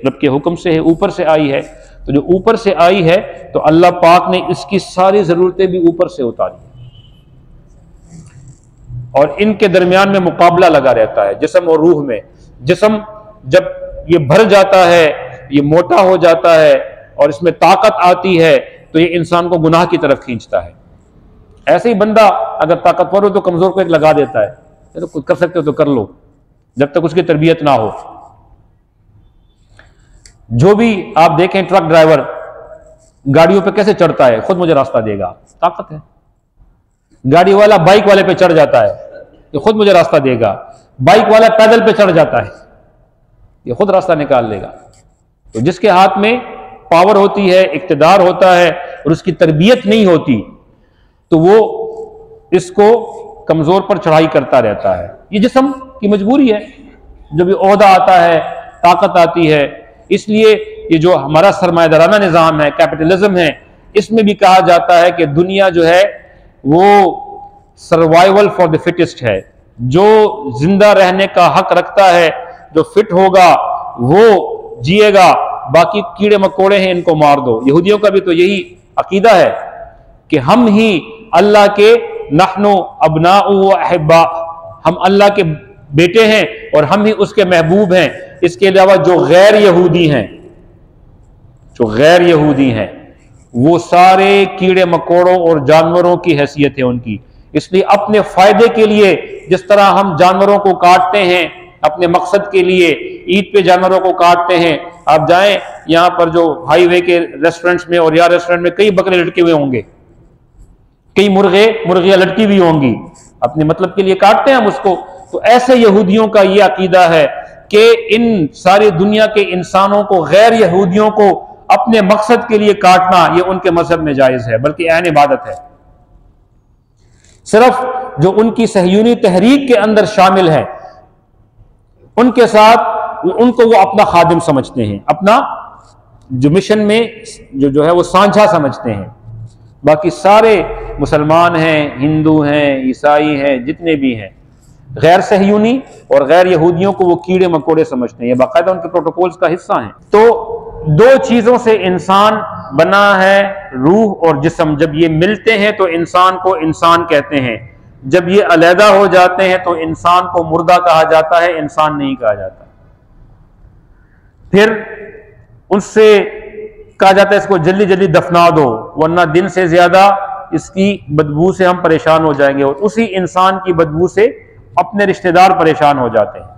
रब के हुक्म से है, ऊपर से आई है। तो जो ऊपर से आई है तो अल्लाह पाक ने इसकी सारी ज़रूरतें भी ऊपर से उतारी, और इनके दरमियान में मुकाबला लगा रहता है जिस्म और रूह में। जिस्म जब ये भर जाता है, ये मोटा हो जाता है और इसमें ताकत आती है तो ये इंसान को गुनाह की तरफ खींचता है। ऐसे ही बंदा अगर ताकतवर हो तो कमजोर को एक लगा देता है, तो कुछ कर सकते हो तो कर लो, जब तक उसकी तरबियत ना हो। जो भी आप देखें ट्रक ड्राइवर गाड़ियों पे कैसे चढ़ता है, खुद मुझे रास्ता देगा, ताकत है। गाड़ी वाला बाइक वाले पे चढ़ जाता है, ये खुद मुझे रास्ता देगा। बाइक वाला पैदल पे चढ़ जाता है, ये खुद रास्ता निकाल लेगा। तो जिसके हाथ में पावर होती है, इक्तदार होता है और उसकी तरबियत नहीं होती तो वो इसको कमजोर पर चढ़ाई करता रहता है। ये जिस्म की मजबूरी है। जब ये ओहदा आता है, ताकत आती है। इसलिए ये जो हमारा सरमायादाराना निज़ाम है, कैपिटलिज्म है, इसमें भी कहा जाता है कि दुनिया जो है वो सर्वाइवल फॉर द फिटेस्ट है। जो जिंदा रहने का हक रखता है, जो फिट होगा वो जिएगा, बाकी कीड़े मकोड़े हैं इनको मार दो। यहूदियों का भी तो यही अकीदा है कि हम ही अल्लाह के नहनु अबनाउ व अहिब्बा, हम अल्लाह के बेटे हैं और हम ही उसके महबूब हैं। इसके अलावा जो गैर यहूदी हैं, जो गैर यहूदी हैं, वो सारे कीड़े मकोड़ों और जानवरों की हैसियत है उनकी। इसलिए अपने फायदे के लिए जिस तरह हम जानवरों को काटते हैं अपने मकसद के लिए, ईद पे जानवरों को काटते हैं। आप जाएं यहां पर जो हाईवे के रेस्टोरेंट्स में और या रेस्टोरेंट में कई बकरे लटके हुए होंगे, कई मुर्गियां लटकी हुई होंगी, अपने मतलब के लिए काटते हैं हम उसको। तो ऐसे यहूदियों का यह अकीदा है कि इन सारी दुनिया के इंसानों को, गैर यहूदियों को अपने मकसद के लिए काटना यह उनके मजहब में जायज है, बल्कि ऐन इबादत है। सिर्फ जो उनकी सहयूनी तहरीक के अंदर शामिल है उनके साथ उनको वो अपना खादिम समझते हैं, अपना जो मिशन में जो है वो सांझा समझते हैं। बाकी सारे मुसलमान हैं, हिंदू हैं, ईसाई हैं, जितने भी हैं, गैर सहयूनी और गैर यहूदियों को वो कीड़े मकोड़े समझते हैं। ये बाकायदा उनके प्रोटोकॉल्स का हिस्सा हैं। तो दो चीजों से इंसान बना है, रूह और जिस्म। जब ये मिलते हैं तो इंसान को इंसान कहते हैं। जब ये अलहदा हो जाते हैं तो इंसान को मुर्दा कहा जाता है, इंसान नहीं कहा जाता। फिर उससे कहा जाता है इसको जल्दी जल्दी दफना दो, वरना दिन से ज्यादा इसकी बदबू से हम परेशान हो जाएंगे। और उसी इंसान की बदबू से अपने रिश्तेदार परेशान हो जाते हैं।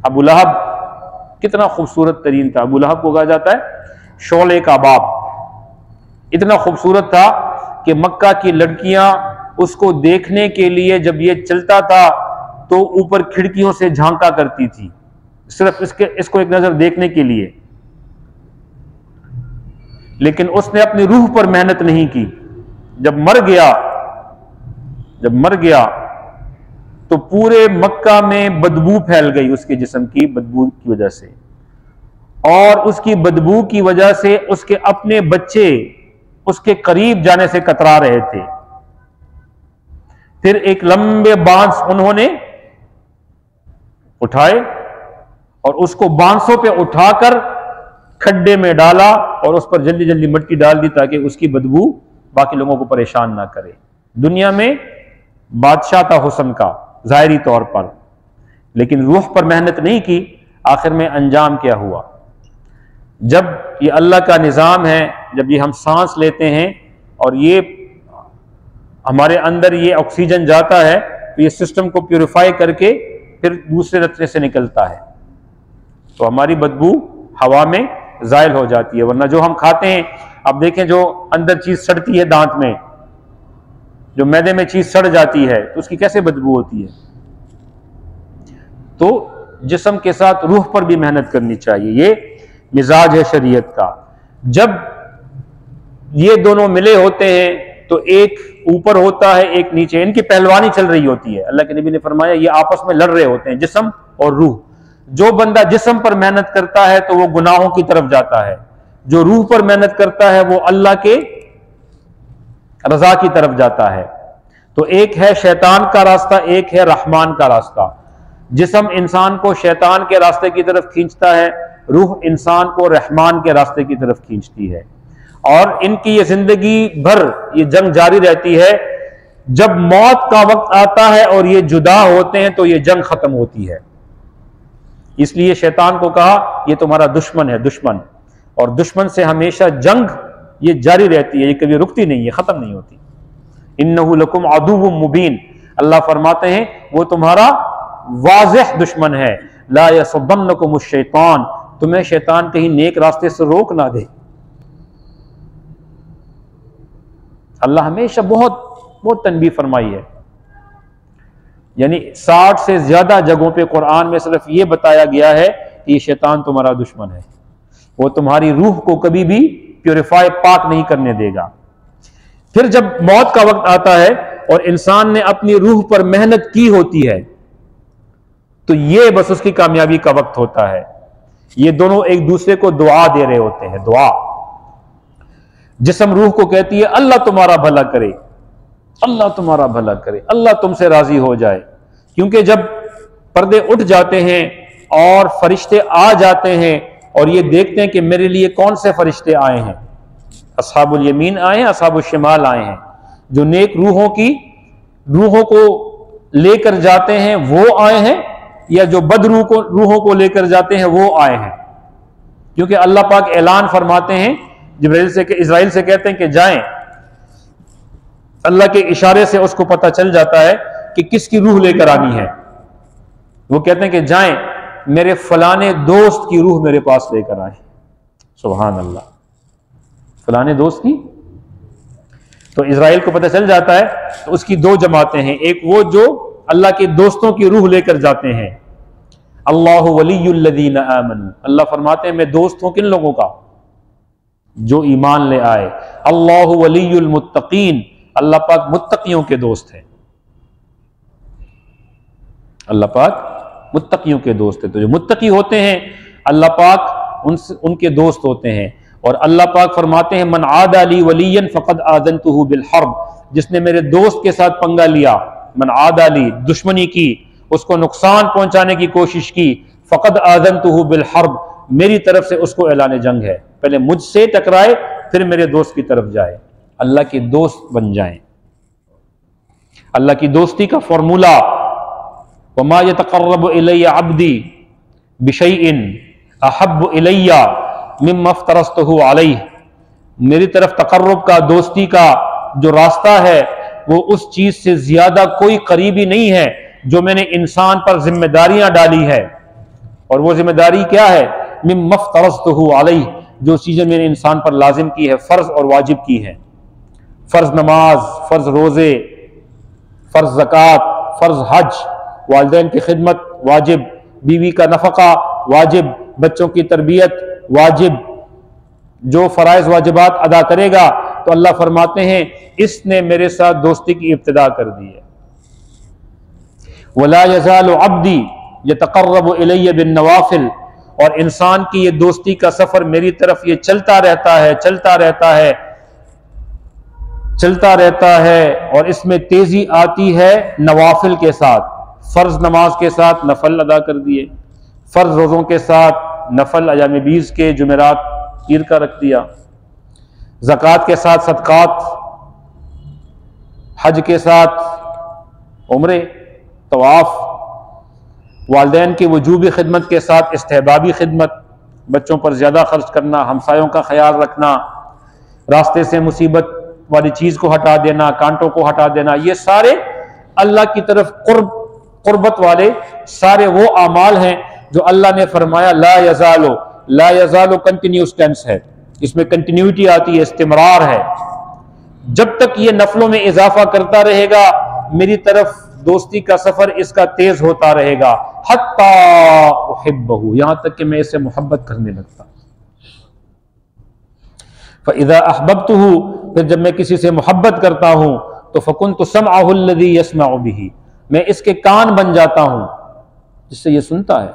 अबू लहब कितना खूबसूरत तरीन था। अबू लहब को कहा जाता है शोले का बाप। इतना खूबसूरत था कि मक्का की लड़कियां उसको देखने के लिए जब ये चलता था तो ऊपर खिड़कियों से झांका करती थी, सिर्फ इसको एक नजर देखने के लिए। लेकिन उसने अपनी रूह पर मेहनत नहीं की। जब मर गया तो पूरे मक्का में बदबू फैल गई उसके जिस्म की बदबू की वजह से, और उसकी बदबू की वजह से उसके अपने बच्चे उसके करीब जाने से कतरा रहे थे। फिर एक लंबे बांस उन्होंने उठाए और उसको बांसों पे उठाकर खड्डे में डाला और उस पर जल्दी जल्दी मिट्टी डाल दी ताकि उसकी बदबू बाकी लोगों को परेशान ना करे। दुनिया में बादशाह था हुस्न का जाहिरी तौर पर, लेकिन रूह पर मेहनत नहीं की। आखिर में अंजाम क्या हुआ? जब ये अल्लाह का निज़ाम है, जब ये हम सांस लेते हैं और ये हमारे अंदर ये ऑक्सीजन जाता है तो ये सिस्टम को प्यूरिफाई करके फिर दूसरे रस्ते से निकलता है, तो हमारी बदबू हवा में जायल हो जाती है। वरना जो हम खाते हैं, अब देखें जो अंदर चीज सड़ती है दांत में, जो मैदे में चीज सड़ जाती है तो उसकी कैसे बदबू होती है। तो जिस्म के साथ रूह पर भी मेहनत करनी चाहिए, ये मिजाज है शरीयत का। जब ये दोनों मिले होते हैं तो एक ऊपर होता है एक नीचे, इनकी पहलवानी चल रही होती है। अल्लाह के नबी ने फरमाया ये आपस में लड़ रहे होते हैं, जिस्म और रूह। जो बंदा जिस्म पर मेहनत करता है तो वो गुनाहों की तरफ जाता है, जो रूह पर मेहनत करता है वो अल्लाह के रजा की तरफ जाता है। तो एक है शैतान का रास्ता, एक है रहमान का रास्ता। जिस्म इंसान को शैतान के रास्ते की तरफ खींचता है, रूह इंसान को रहमान के रास्ते की तरफ खींचती है। और इनकी ये जिंदगी भर ये जंग जारी रहती है। जब मौत का वक्त आता है और ये जुदा होते हैं तो ये जंग खत्म होती है। इसलिए शैतान को कहा ये तुम्हारा दुश्मन है, दुश्मन। और दुश्मन से हमेशा जंग ये जारी रहती है, ये कभी रुकती नहीं है, खत्म नहीं होती। इन्नहु लकुम अदुव्वुम मुबीन, अल्लाह फरमाते हैं वो तुम्हारा वाज़ेह दुश्मन है। ला यसुद्दन्नकुमुश शैतान, तुम्हें शैतान कहीं नेक रास्ते से रोक ना दे। अल्लाह हमेशा बहुत बहुत तनबीह फरमाई है। यानी 60 से ज्यादा जगहों पे कुरान में सिर्फ ये बताया गया है कि ये शैतान तुम्हारा दुश्मन है, वो तुम्हारी रूह को कभी भी प्योरीफाई पाक नहीं करने देगा। फिर जब मौत का वक्त आता है और इंसान ने अपनी रूह पर मेहनत की होती है तो ये बस उसकी कामयाबी का वक्त होता है। ये दोनों एक दूसरे को दुआ दे रहे होते हैं, दुआ। जिस्म रूह को कहती है अल्लाह तुम्हारा भला करे, अल्लाह तुम्हारा भला करे, अल्लाह तुमसे राजी हो जाए। क्योंकि जब पर्दे उठ जाते हैं और फरिश्ते आ जाते हैं और ये देखते हैं कि मेरे लिए कौन से फरिश्ते आए हैं, अस्हाबुल यमीन आए हैं, अस्हाबुल शिमाल आए हैं, जो नेक रूहों को लेकर जाते हैं वो आए हैं, या जो बद रूहों को लेकर जाते हैं वो आए हैं। क्योंकि अल्लाह पाक ऐलान फरमाते हैं, इजराइल से कहते हैं कि जाएं, अल्लाह के इशारे से उसको पता चल जाता है कि किसकी रूह लेकर आनी है। वो कहते हैं कि जाएं, मेरे फलाने दोस्त की रूह मेरे पास लेकर आए। सुभान अल्लाह, फलाने दोस्त की। तो इजराइल को पता चल जाता है, तो उसकी दो जमातें हैं, एक वो जो अल्लाह के दोस्तों की रूह लेकर जाते हैं, अल्लाहु वलियुल्लज़ीना आमनू, अल्लाह फरमाते हैं मैं दोस्त हूं किन लोगों का, जो ईमान ले आए। अल्लाहु वलियुल मुत्तकीन, अल्लाह पाक मुत्तकियों के दोस्त है, अल्लाह पाक मुत्तकियों के दोस्त है। तो जो मुत्तकी होते हैं अल्लाह पाक उनके दोस्त होते हैं। और अल्लाह पाक फरमाते हैं मन आदा ली वलियन फ़क़द आज़नतुहु बिल हर्ब, जिसने मेरे दोस्त के साथ पंगा लिया, मन आदा ली दुश्मनी की, उसको नुकसान पहुंचाने की कोशिश की, फ़क़द आज़नतुहु बिल हर्ब, मेरी तरफ से उसको ऐलान जंग है। पहले मुझसे टकराए फिर मेरे दोस्त की तरफ जाए, अल्लाह के दोस्त बन जाएं। अल्लाह की दोस्ती का फॉर्मूला, वमा यतक़र्रबु इलैया अब्दी बिशैइन अहब्बु इलैया मिम्मा फ़तरस्तुहु अलैहि, मेरी तरफ तक़र्रुब का, दोस्ती का जो रास्ता है वो उस चीज से ज्यादा कोई करीबी नहीं है जो मैंने इंसान पर जिम्मेदारियां डाली है। और वो जिम्मेदारी क्या है, मिम्मा फ़तरस्तुहु अलैहि, जो चीजें मैंने इंसान पर लाजिम की है, फर्ज और वाजिब की है। फर्ज नमाज, फर्ज रोजे, फर्ज ज़कात, फर्ज हज, वालिदैन की खिदमत वाजिब, बीवी का नफका वाजिब, बच्चों की तरबियत वाजिब। जो फराइज वाजिबात अदा करेगा तो अल्लाह फरमाते हैं इसने मेरे साथ दोस्ती की इब्तिदा कर दी है। वला यज़ालु अब्दी यतक़र्रबु इलैया बिन नवाफिल, और इंसान की ये दोस्ती का सफर मेरी तरफ ये चलता रहता है, चलता रहता है, चलता रहता है। और इसमें तेजी आती है नवाफिल के साथ, फर्ज नमाज के साथ नफल अदा कर दिए, फर्ज रोज़ों के साथ नफल, अयाम बीज के जुमेरात पीर का रख दिया, ज़कात के साथ सदकात, हज के साथ उम्रे, तवाफ, वालिदैन की वजूबी खिदमत के साथ इस्तेहबाबी खिदमत, बच्चों पर ज़्यादा खर्च करना, हमसायों का ख्याल रखना, रास्ते से मुसीबत वाली चीज़ को हटा देना, कांटों को हटा देना, ये सारे अल्लाह की तरफ कुर्बत वाले सारे वो आमाल हैं जो अल्लाह ने फरमाया ला यज़ालो, ला यज़ालो कंटिन्यूस टेंस है, इसमें कंटिन्यूटी आती है, इस्तिमरार है। जब तक ये नफलों में इजाफा करता रहेगा मेरी तरफ दोस्ती का सफर इसका तेज होता रहेगा, हत्ता उहिब्बहु, यहां तक कि मैं इससे मोहब्बत करने लगता। फ़इज़ा अहबब्तुहु, फिर जब मैं किसी से मोहब्बत करता हूं तो फ़कुन्तु समअहु अल्लज़ी यस्मअु बिही, मैं इसके कान बन जाता हूं जिससे ये सुनता है।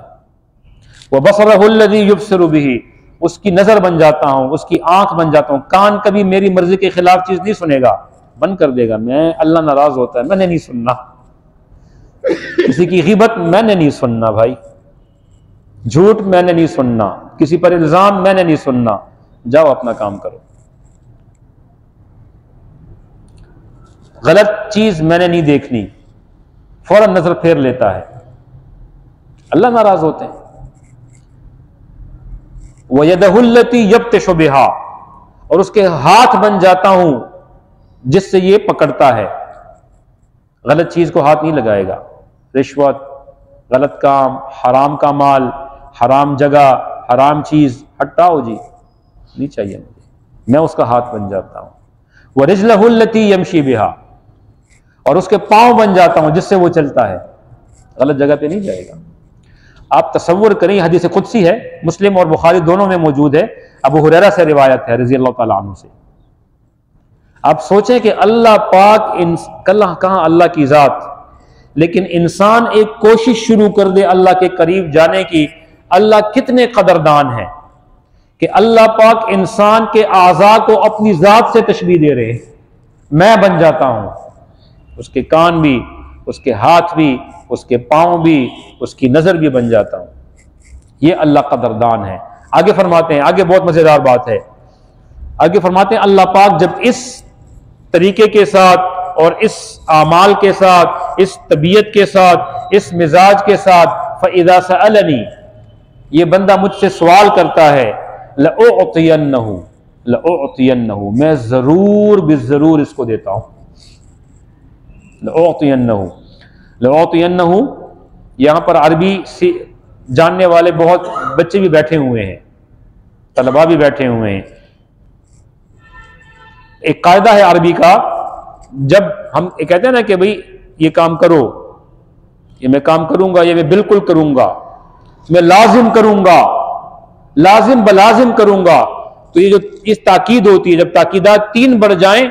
व बसरहु अल्लज़ी युबसिरु बिही, उसकी नजर बन जाता हूं, उसकी आंख बन जाता हूं। कान कभी मेरी मर्जी के खिलाफ चीज नहीं सुनेगा, बंद कर देगा। मैं अल्लाह नाराज होता है, मैंने नहीं सुनना। किसी की ग़ीबत मैंने नहीं सुनना भाई, झूठ मैंने नहीं सुनना, किसी पर इल्जाम मैंने नहीं सुनना। जाओ अपना काम करो। गलत चीज मैंने नहीं देखनी, फौरन नजर फेर लेता है। अल्लाह नाराज होते हैं। वयदहुल्लती यब्तिशु बिहा, और उसके हाथ बन जाता हूं जिससे ये पकड़ता है। गलत चीज को हाथ नहीं लगाएगा। रिश्वत, गलत काम, हराम का माल, हराम जगह, हराम चीज, हटाओ जी, नहीं चाहिए मुझे, मैं उसका हाथ बन जाता हूं। वरिजलहुल्लती यमशी बिहा, और उसके पांव बन जाता हूं जिससे वो चलता है, गलत जगह पे नहीं जाएगा। आप तसव्वुर करें, हदीस कुदसी है, मुस्लिम और बुखारी दोनों में मौजूद है, अबू हुरैरा से रिवायत है रज़ी अल्लाह तआला अन्हु से। आप सोचें कि अल्लाह पाक कहाँ अल्लाह की जात, लेकिन इंसान एक कोशिश शुरू कर दे अल्लाह के करीब जाने की, अल्लाह कितने कदरदान है कि अल्लाह पाक इंसान के आज़ा को अपनी जात से तशबीह दे रहे हैं। मैं बन जाता हूं, उसके कान भी, उसके हाथ भी, उसके पांव भी, उसकी नजर भी बन जाता हूं। ये अल्लाह कदरदान है। आगे फरमाते हैं, आगे बहुत मजेदार बात है, आगे फरमाते हैं अल्लाह पाक जब इस तरीके के साथ और इस आमाल के साथ, इस तबीयत के साथ, इस मिजाज के साथ, फ़इज़ा सअलनी, ये बंदा मुझसे सवाल करता है, लउअतियन्नहु, लउअतियन्नहु, मैं जरूर बिजरूर इसको देता हूं। लउअतियन्नहु, लउअतियन्नहु, यहां पर अरबी जानने वाले बहुत बच्चे भी बैठे हुए हैं, तलबा भी बैठे हुए हैं। एक कायदा है अरबी का, जब हम कहते हैं ना कि भाई ये काम करो, ये मैं काम करूंगा, ये मैं बिल्कुल करूंगा, मैं लाजिम करूंगा, लाजिम बलाजिम करूंगा, तो ये जो इस ताकीद होती है, जब ताकीदात तीन बढ़ जाएं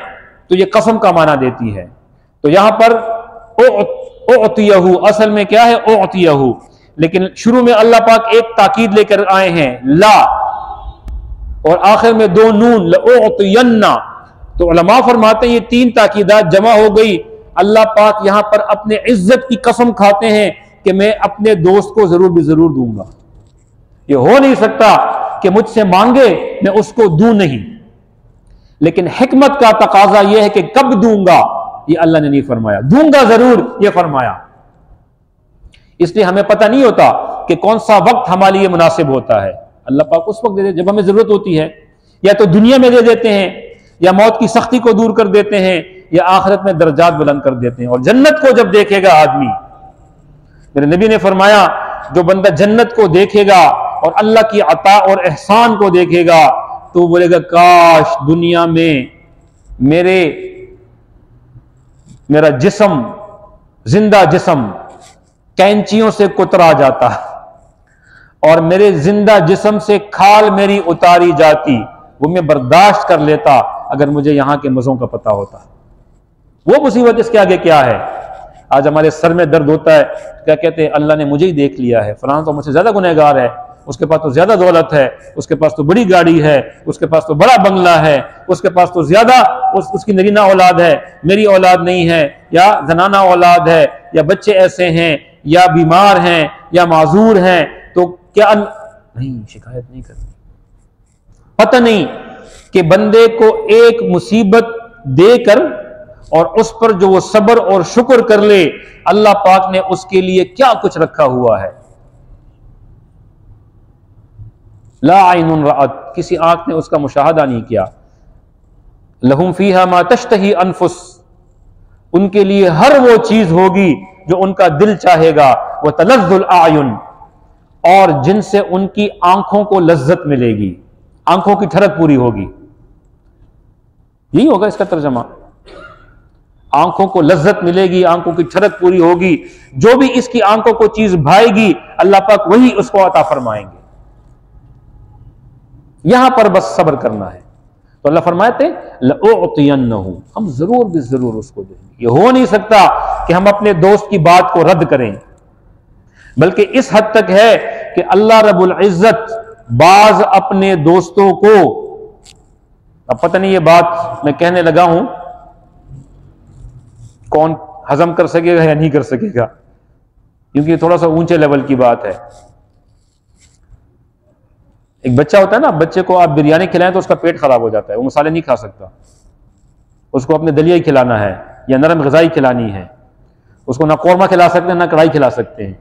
तो ये कसम का माना देती है। तो यहां पर उअतियहु असल में क्या है, उअतियहु, लेकिन शुरू में अल्लाह पाक एक ताकीद लेकर आए हैं ला, और आखिर में दो नून, लउअतियन्ना। तो उलमा फरमाते हैं ये तीन ताकीदात जमा हो गई। अल्लाह पाक यहां पर अपने इज्जत की कसम खाते हैं कि मैं अपने दोस्त को जरूर भी जरूर दूंगा। ये हो नहीं सकता कि मुझसे मांगे मैं उसको दूं नहीं, लेकिन हिकमत का तकाजा यह है कि कब दूंगा ये अल्लाह ने नहीं फरमाया, दूंगा जरूर ये फरमाया। इसलिए हमें पता नहीं होता कि कौन सा वक्त हमारे लिए मुनासिब होता है। अल्लाह पाक उस वक्त दे दे जब हमें जरूरत होती है, या तो दुनिया में दे देते हैं, या मौत की सख्ती को दूर कर देते हैं, या आखिरत में दर्जात बुलंद कर देते हैं। और जन्नत को जब देखेगा आदमी, मेरे नबी ने फरमाया जो बंदा जन्नत को देखेगा और अल्लाह की अता और एहसान को देखेगा तो बोलेगा काश दुनिया में मेरा जिस्म, जिंदा जिस्म कैंचियों से कुतरा जाता और मेरे जिंदा जिस्म से खाल मेरी उतारी जाती, वो मैं बर्दाश्त कर लेता अगर मुझे यहां के मज़ों का पता होता। वो मुसीबत इसके आगे क्या है। आज हमारे सर में दर्द होता है, क्या कहते हैं, अल्लाह ने मुझे ही देख लिया है, फलाना तो मुझसे ज्यादा गुनहगार है, उसके पास तो ज्यादा दौलत है, उसके पास तो बड़ी गाड़ी है, उसके पास तो बड़ा बंगला है, उसके पास तो ज्यादा उसकी नगीना औलाद है, मेरी औलाद नहीं है, या जनाना औलाद है, या बच्चे ऐसे हैं, या बीमार हैं, या माजूर हैं। तो क्या नहीं, शिकायत नहीं करनी। पता नहीं कि बंदे को एक मुसीबत देकर और उस पर जो वो सब्र और शुक्र कर ले, अल्लाह पाक ने उसके लिए क्या कुछ रखा हुआ है। ला आइनुन रअत, किसी आंख ने उसका मुशाहदा नहीं किया। लहुम फीहा मा तश्तही अनफुस, उनके लिए हर वो चीज होगी जो उनका दिल चाहेगा। वह तलज़्ज़ुल आयुन, और जिनसे उनकी आंखों को लज्जत मिलेगी, आंखों की ठरक पूरी होगी। यही होगा इसका तर्जमा। आंखों को लज्जत मिलेगी, आंखों की ठरक पूरी होगी, जो भी इसकी आंखों को चीज भाएगी अल्लाह पाक वही उसको अता फरमाएंगे। यहां पर बस सब्र करना है। तो अल्लाह फरमाते लअउतियन्नहु, हम जरूर भी जरूर उसको देंगे। ये हो नहीं सकता कि हम अपने दोस्त की बात को रद्द करें, बल्कि इस हद तक है कि अल्लाह रब्बुल इज्जत बाज अपने दोस्तों को, अब पता नहीं ये बात मैं कहने लगा हूं कौन हजम कर सकेगा या नहीं कर सकेगा, क्योंकि थोड़ा सा ऊंचे लेवल की बात है। एक बच्चा होता है ना, बच्चे को आप बिरयानी खिलाएं तो उसका पेट खराब हो जाता है, वो मसाले नहीं खा सकता। उसको अपने दलिया ही खिलाना है या नरम ग़िज़ा खिलानी है, उसको ना कौरमा खिला सकते हैं ना कढ़ाई खिला सकते हैं।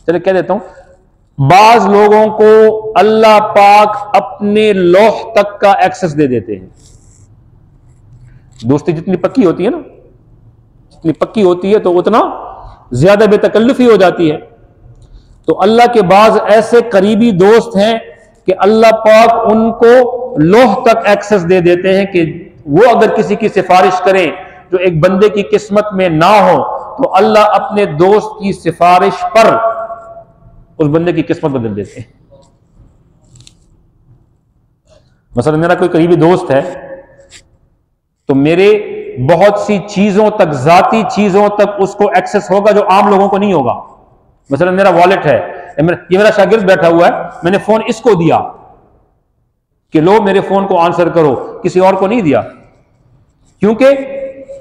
चलिए कह देता हूं, बाज लोगों को अल्लाह पाक अपने लौह तक का एक्सेस दे देते हैं। दोस्ती जितनी पक्की होती है ना, जितनी पक्की होती है तो उतना ज्यादा बेतकल्लुफी हो जाती है। तो अल्लाह के बाज ऐसे करीबी दोस्त हैं कि अल्लाह पाक उनको लौह तक एक्सेस दे देते हैं कि वो अगर किसी की सिफारिश करें जो एक बंदे की किस्मत में ना हो, तो अल्लाह अपने दोस्त की सिफारिश पर उस बंदे की किस्मत बदल देते हैं। मसलन मेरा कोई करीबी दोस्त है तो मेरे बहुत सी चीजों तक, जाती चीजों तक उसको एक्सेस होगा जो आम लोगों को नहीं होगा। मसलन मेरा वॉलेट है, ये मेरा शागिर्द बैठा हुआ है, मैंने फोन इसको दिया कि लो मेरे फोन को आंसर करो, किसी और को नहीं दिया, क्योंकि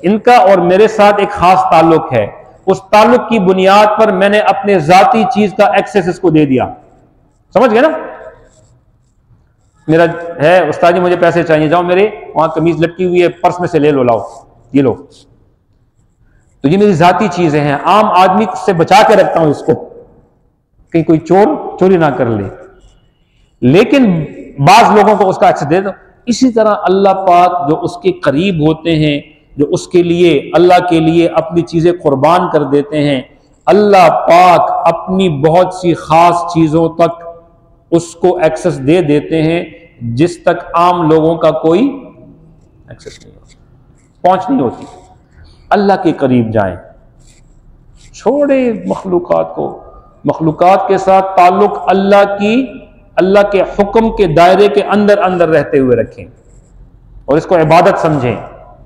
इनका और मेरे साथ एक खास ताल्लुक है। उस ताल्लुक की बुनियाद पर मैंने अपने जाती चीज का एक्सेस इसको दे दिया। समझ गए ना? मेरा है उस्ताद जी मुझे पैसे चाहिए, जाओ मेरे वहां कमीज लटकी हुई है, पर्स में से ले लो, लाओ ये लो। तो ये मेरी जाती चीजें हैं, आम आदमी से बचा के रखता हूं इसको, कहीं कोई चोर चोरी ना कर ले, लेकिन बाज लोगों को उसका एक्सेस दे दो। इसी तरह अल्लाह पाक जो उसके करीब होते हैं, जो उसके लिए अल्लाह के लिए अपनी चीजें कुर्बान कर देते हैं, अल्लाह पाक अपनी बहुत सी खास चीजों तक उसको एक्सेस दे देते हैं जिस तक आम लोगों का कोई एक्सेस नहीं होता, पहुंच नहीं होती। अल्लाह के करीब जाएं, छोड़े मखलूकात को, मखलूकात के साथ ताल्लुक अल्लाह के हुक्म के दायरे के अंदर अंदर रहते हुए रखें और इसको इबादत समझें,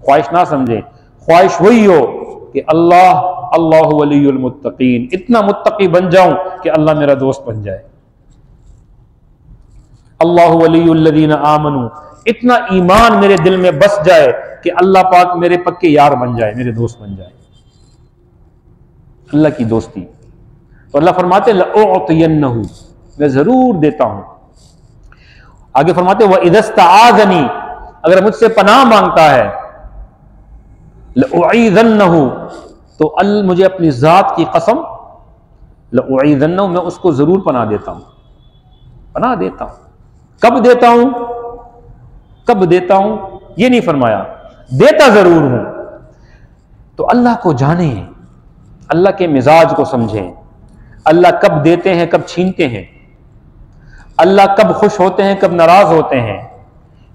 ख्वाहिश ना समझें। ख्वाहिश वही हो कि अल्लाह वलियुल मुत्तकीन, इतना मुत्तकी बन जाऊं कि अल्लाह मेरा दोस्त बन जाए। अल्लाह वलियुल लज़ीना आमनू, इतना ईमान मेरे दिल में बस जाए कि अल्लाह पाक मेरे पक्के यार बन जाए, मेरे दोस्त बन जाए। अल्लाह की दोस्ती। तो अल्लाह फरमाते लअउतियन्नहु, मैं जरूर देता हूं। आगे फरमाते व इदस्तआज़नी, अगर मुझसे पनाह मांगता है, लउईज़न्नहु, तो मुझे अपनी जात की कसम, लउईज़न्नहु, मैं उसको जरूर पनाह देता हूं, पनाह देता हूं। कब देता हूं, कब देता हूं ये नहीं फरमाया, देता जरूर हूं। तो अल्लाह को जाने, अल्लाह के मिजाज को समझें, अल्लाह कब देते हैं कब छीनते हैं, अल्लाह कब खुश होते हैं कब नाराज होते हैं,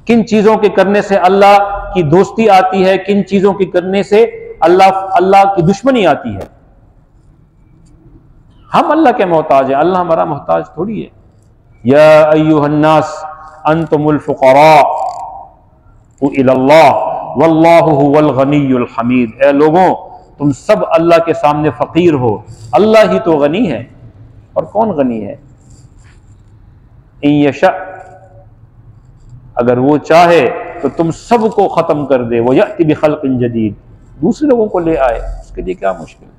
किन चीजों के करने से अल्लाह की दोस्ती आती है, किन चीजों के करने से अल्लाह की दुश्मनी आती है। हम अल्लाह के मोहताज हैं, अल्लाह हमारा मोहताज थोड़ी है। या अय्युहन्नास अंतुमुल फुक़राउ इलल्लाह वल्लाहु हुवल गनियुल हमीद, ए लोगों तुम सब अल्लाह के सामने फकीर हो, अल्लाह ही तो गनी है, और कौन गनी है? इन यशा, अगर वो चाहे तो तुम सबको खत्म कर दे, वो यअति बिखल्क़िन जदीद, दूसरे लोगों को ले आए, उसके लिए क्या मुश्किल है।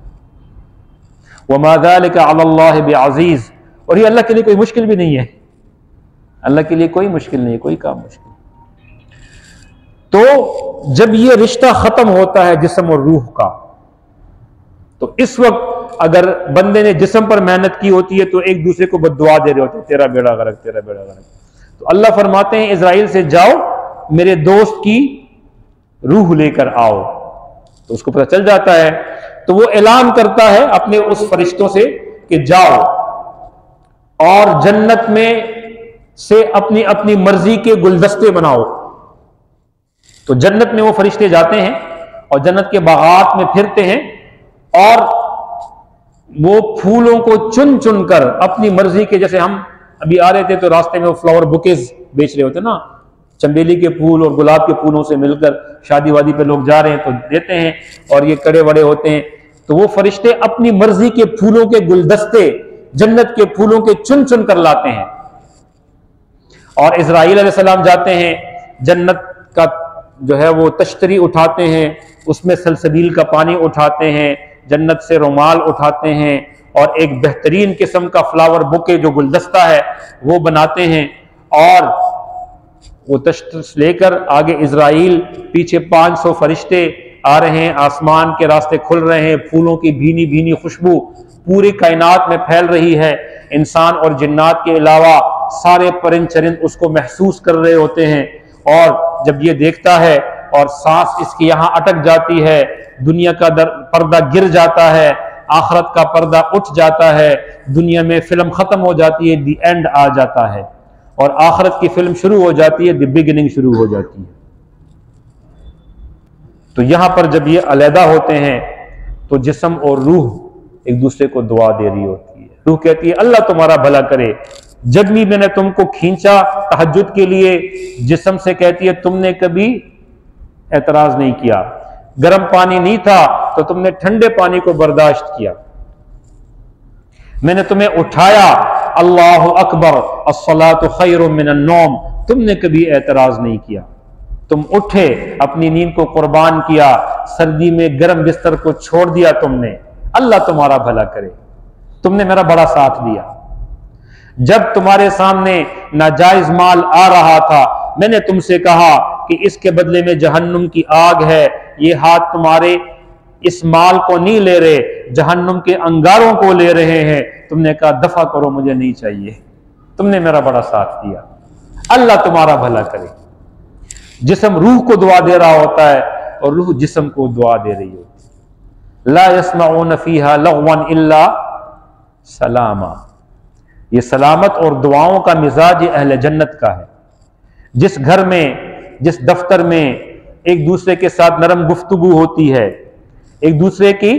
वमा ज़ालिका अलल्लाहि बिअज़ीज़, और ये अल्लाह के लिए कोई मुश्किल भी नहीं है, अल्लाह के लिए कोई मुश्किल नहीं है, कोई काम मुश्किल। तो जब ये रिश्ता खत्म होता है जिस्म और रूह का, तो इस वक्त अगर बंदे ने जिस्म पर मेहनत की होती है तो एक दूसरे को बद्दुआ दे रहे होते हैं, तेरा बेड़ा गर्क, तेरा बेड़ा गर्क। तो अल्लाह फरमाते हैं इज़राइल से जाओ मेरे दोस्त की रूह लेकर आओ, तो उसको पता चल जाता है, तो वो ऐलान करता है अपने उस फरिश्तों से कि जाओ और जन्नत में से अपनी अपनी मर्जी के गुलदस्ते बनाओ, तो जन्नत में वो फरिश्ते जाते हैं और जन्नत के बागात में फिरते हैं और वो फूलों को चुन चुन कर अपनी मर्जी के, जैसे हम अभी आ रहे थे तो रास्ते में वो फ्लावर बुकेज बेच रहे होते ना, चंबेली के फूल और गुलाब के फूलों से मिलकर शादी वादी पे लोग जा रहे हैं तो देते हैं, और ये कड़े वड़े होते हैं। तो वो फरिश्ते अपनी मर्जी के फूलों के गुलदस्ते जन्नत के फूलों के चुन चुन कर लाते हैं। और इज़राइल अलैहिस्सलाम जाते हैं, जन्नत का जो है वो तश्तरी उठाते हैं, उसमें सलसबील का पानी उठाते हैं, जन्नत से रुमाल उठाते हैं और एक बेहतरीन किस्म का फ्लावर बुके जो गुलदस्ता है वो बनाते हैं। और वो तश्त लेकर आगे इज़राइल, पीछे 500 फरिश्ते आ रहे हैं, आसमान के रास्ते खुल रहे हैं, फूलों की भीनी भीनी खुशबू पूरी कायनात में फैल रही है। इंसान और जिन्नात के अलावा सारे परिंद चरिंद उसको महसूस कर रहे होते हैं। और जब ये देखता है और सांस इसकी यहाँ अटक जाती है, दुनिया का पर्दा गिर जाता है, आखिरत का पर्दा उठ जाता है, दुनिया में फिल्म खत्म हो जाती है, दी एंड आ जाता है और आखिरत की फिल्म शुरू हो जाती है, द बिगिनिंग शुरू हो जाती है। तो यहां पर जब ये अलहदा होते हैं तो जिस्म और रूह एक दूसरे को दुआ दे रही होती है। रूह कहती है अल्लाह तुम्हारा भला करे, जब भी मैंने तुमको खींचा तहज्जुद के लिए, जिस्म से कहती है तुमने कभी एतराज नहीं किया, गर्म पानी नहीं था तो तुमने ठंडे पानी को बर्दाश्त किया, मैंने तुम्हें उठाया, अल्लाहु अकबर अस्सलातु खैरुम मिनन नौम, तुमने कभी एतराज नहीं किया, तुम उठे, अपनी नींद को कुर्बान किया, सर्दी में गर्म बिस्तर को छोड़ दिया तुमने, अल्लाह तुम्हारा भला करे, तुमने मेरा बड़ा साथ दिया। जब तुम्हारे सामने नाजायज माल आ रहा था, मैंने तुमसे कहा कि इसके बदले में जहन्नुम की आग है, ये हाथ तुम्हारे इस माल को नहीं ले रहे, जहन्नुम के अंगारों को ले रहे हैं, तुमने कहा दफा करो, मुझे नहीं चाहिए, तुमने मेरा बड़ा साथ दिया, अल्लाह तुम्हारा भला करे। जिस्म रूह को दुआ दे रहा होता है और रूह जिस्म को दुआ दे रही होती है। ला यस्मऊन फीहा लग़वन इल्ला सलामा, ये सलामत और दुआओं का मिजाज अहले जन्नत का है। जिस घर में, जिस दफ्तर में एक दूसरे के साथ नरम गुफ्तगू होती है, एक दूसरे की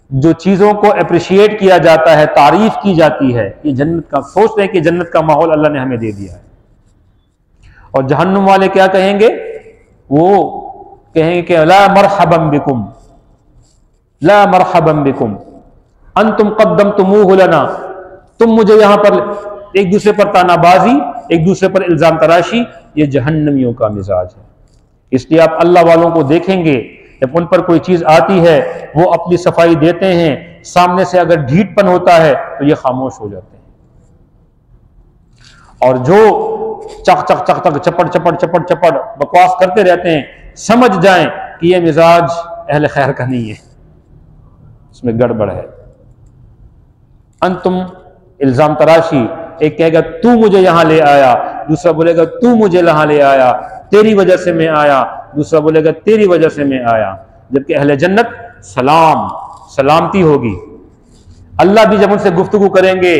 जो चीजों को अप्रिशिएट किया जाता है, तारीफ की जाती है, ये जन्नत का, सोचते हैं कि जन्नत का माहौल अल्लाह ने हमें दे दिया है। और जहन्नुम वाले क्या कहेंगे? वो कहेंगे कि ला मरहबम बिकुम, ला मरहबम बिकुम अंतुम कद्दमतुमूहु लना, तुम मुझे यहां पर एक दूसरे पर तानाबाजी, एक दूसरे पर इल्जाम तराशी, ये जहन्नमियों का मिजाज है। इसलिए आप अल्लाह वालों को देखेंगे, जब उन पर कोई चीज आती है वो अपनी सफाई देते हैं, सामने से अगर ढीठपन होता है तो ये खामोश हो जाते हैं, और जो चक चक चक चक चपड़ चपड़ चपड़ चपड़ बकवास करते रहते हैं, समझ जाएं कि ये मिजाज अहले खैर का नहीं है, इसमें गड़बड़ है। अंतुम इल्जाम तराशी, एक कहेगा तू मुझे यहां ले आया, दूसरा बोलेगा तू मुझे यहां ले आया, तेरी वजह से मैं आया, दूसरा बोलेगा तेरी वजह से मैं आया। जबकि अहले जन्नत सलाम, सलामती होगी। अल्लाह भी जब उनसे गुफ्तगू करेंगे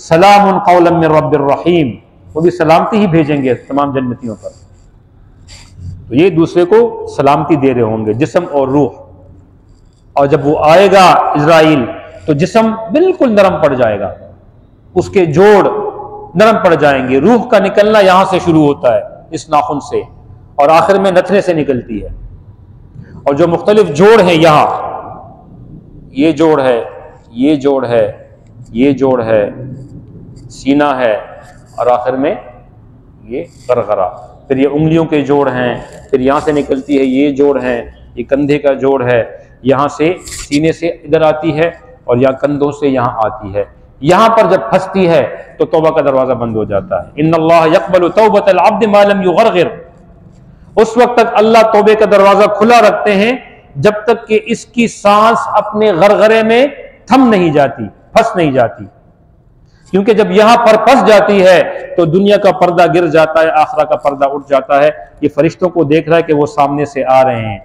सलामुन कौलन मिन रब्बिर रहीम, वो भी सलामती ही भेजेंगे तमाम जन्नतियों पर। तो ये दूसरे को सलामती दे रहे होंगे, जिस्म और रूह। और जब वो आएगा इज़राइल तो जिस्म बिल्कुल नरम पड़ जाएगा, उसके जोड़ नरम पड़ जाएंगे, रूह का निकलना यहां से शुरू होता है इस नाखून से, और आखिर में नथने से निकलती है। और जो मुख्तलिफ जोड़ हैं, यहां ये जोड़ है, ये जोड़ है, ये जोड़ है, सीना है, और आखिर में ये गरगरा, फिर ये उंगलियों के जोड़ हैं, फिर यहां से निकलती है, ये जोड़ है, ये कंधे का जोड़ है, यहां से सीने से इधर आती है और या कंधों से यहां आती है। यहां पर जब फंसती है तो तौबा का दरवाजा बंद हो जाता है। इन्नल्लाह यक़बलु तौबतल अब्द मा लम युग़रग़िर, उस वक्त तक अल्लाह तौबे का दरवाजा खुला रखते हैं जब तक कि इसकी सांस अपने गरगरे में थम नहीं जाती, फंस नहीं जाती। क्योंकि जब यहां पर फंस जाती है तो दुनिया का पर्दा गिर जाता है, आखिरा का पर्दा उठ जाता है। ये फरिश्तों को देख रहा है कि वो सामने से आ रहे हैं,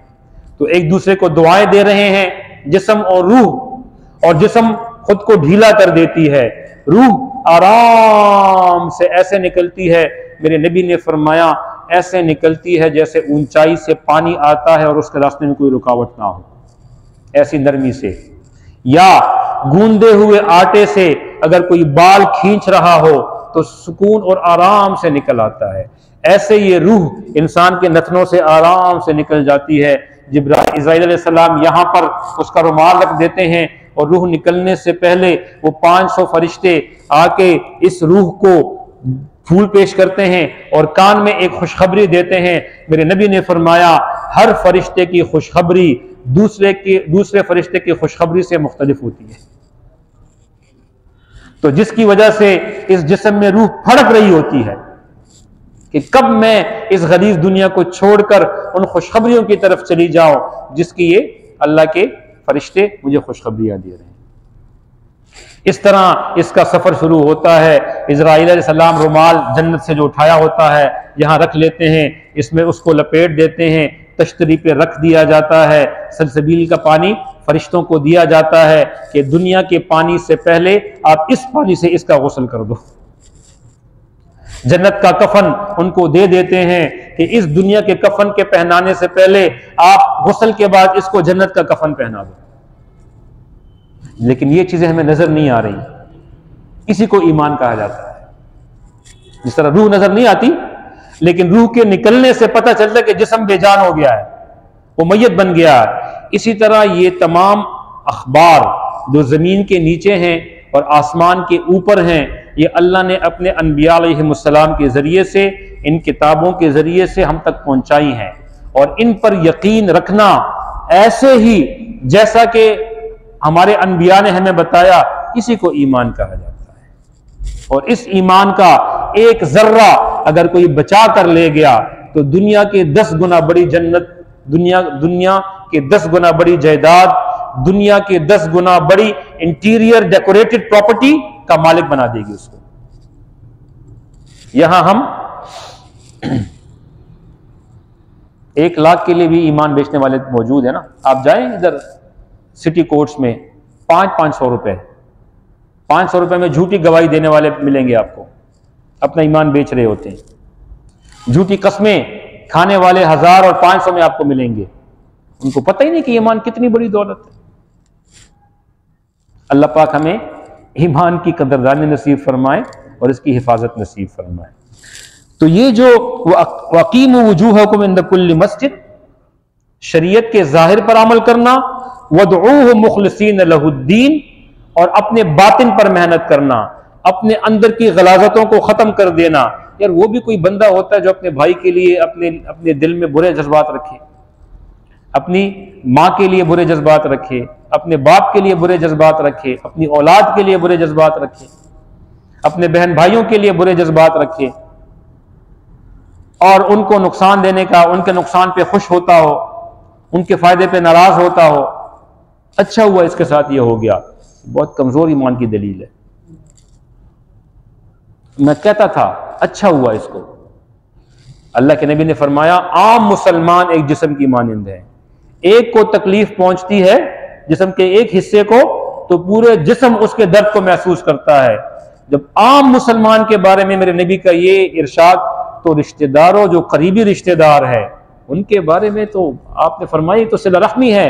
तो एक दूसरे को दुआएं दे रहे हैं, जिस्म और रूह। और जिस्म खुद को ढीला कर देती है, रूह आराम से ऐसे निकलती है। मेरे नबी ने फरमाया ऐसे निकलती है जैसे ऊंचाई से पानी आता है और उसके रास्ते में कोई रुकावट ना हो, ऐसी नरमी से। या गूंदे हुए आटे से अगर कोई बाल खींच रहा हो तो सुकून और आराम से निकल आता है। ऐसे ये रूह इंसान के नथनों से आराम से निकल जाती है। जिब्राइल अलैहिस्सलाम यहाँ पर उसका रुमाल रख देते हैं और रूह निकलने से पहले वो 500 फरिश्ते आके इस रूह को फूल पेश करते हैं और कान में एक खुशखबरी देते हैं। मेरे नबी ने फरमाया हर फरिश्ते की खुशखबरी दूसरे फरिश्ते की खुशखबरी से मुख्तलिफ होती है। तो जिसकी वजह से इस जिस्म में रूह फड़क रही होती है कि कब मैं इस गलीज दुनिया को छोड़कर उन खुशखबरियों की तरफ चली जाऊं जिसकी ये अल्लाह के फरिश्ते मुझे खुशखबरियां दे रहे हैं। इस तरह इसका सफर शुरू होता है। इज़राइल अलैहिस्सलाम रुमाल जन्नत से जो उठाया होता है यहाँ रख लेते हैं, इसमें उसको लपेट देते हैं, तश्तरी पे रख दिया जाता है। सलसबील का पानी फरिश्तों को दिया जाता है कि दुनिया के पानी से पहले आप इस पानी से इसका गुस्ल कर दो। जन्नत का कफन उनको दे देते हैं कि इस दुनिया के कफन के पहनाने से पहले आप गुस्ल के बाद इसको जन्नत का कफन पहना दो। लेकिन ये चीजें हमें नजर नहीं आ रही, इसी को ईमान कहा जाता है। जिस तरह रूह नजर नहीं आती लेकिन रूह के निकलने से पता चलता है कि जिस्म बेजान हो गया है, वो मैयत बन गया है। इसी तरह ये तमाम अखबार जो जमीन के नीचे हैं और आसमान के ऊपर हैं, ये अल्लाह ने अपने अनबिया अलैहिमुस्सलाम के जरिए से, इन किताबों के जरिए से हम तक पहुंचाई हैं। और इन पर यकीन रखना ऐसे ही जैसा कि हमारे अनबिया ने हमें बताया, इसी को ईमान कहा जाता है। और इस ईमान का एक जर्रा अगर कोई बचा कर ले गया तो दुनिया के 10 गुना बड़ी जन्नत, दुनिया के 10 गुना बड़ी जायदाद, दुनिया के 10 गुना बड़ी इंटीरियर डेकोरेटेड प्रॉपर्टी का मालिक बना देगी उसको। यहां हम 1 लाख के लिए भी ईमान बेचने वाले मौजूद है ना। आप जाएं इधर सिटी कोर्ट्स में 500 रुपए, 500 रुपए में झूठी गवाही देने वाले मिलेंगे आपको, अपना ईमान बेच रहे होते हैं। झूठी कस्में खाने वाले 1000 और 500 में आपको मिलेंगे। उनको पता ही नहीं कि ईमान कितनी बड़ी दौलत है। अल्लाह पाक हमें ईमान की कदरदानी नसीब फरमाए और इसकी हिफाजत नसीब फरमाए। तो ये जो वक़ीमू वुजूहकुम इंद कुल्ली मस्जिद, शरीयत के जाहिर पर अमल करना, वदऊहु मुखलिसीन लहुद्दीन, और अपने बातिन पर मेहनत करना, अपने अंदर की गलाजतों को खत्म कर देना। यार वो भी कोई बंदा होता है जो अपने भाई के लिए अपने दिल में बुरे जज्बात रखे, अपनी माँ के लिए बुरे जज्बात रखे, अपने बाप के लिए बुरे जज्बात रखे, अपनी औलाद के लिए बुरे जज्बात रखे, अपने बहन भाइयों के लिए बुरे जज्बात रखे और उनको नुकसान देने का, उनके नुकसान पे खुश होता हो, उनके फायदे पे नाराज होता हो। अच्छा हुआ इसके साथ ये हो गया, बहुत कमजोर ईमान की दलील है। मैं कहता था अच्छा हुआ इसको। अल्लाह के नबी ने फरमाया आम मुसलमान एक जिस्म की मानिंद है, एक को तकलीफ पहुंचती है जिस्म के एक हिस्से को तो पूरे जिस्म उसके दर्द को महसूस करता है। जब आम मुसलमान के बारे में मेरे नबी का ये इरशाद, तो रिश्तेदारों जो करीबी रिश्तेदार है उनके बारे में तो आपने फरमाई तो सिला रहमी है।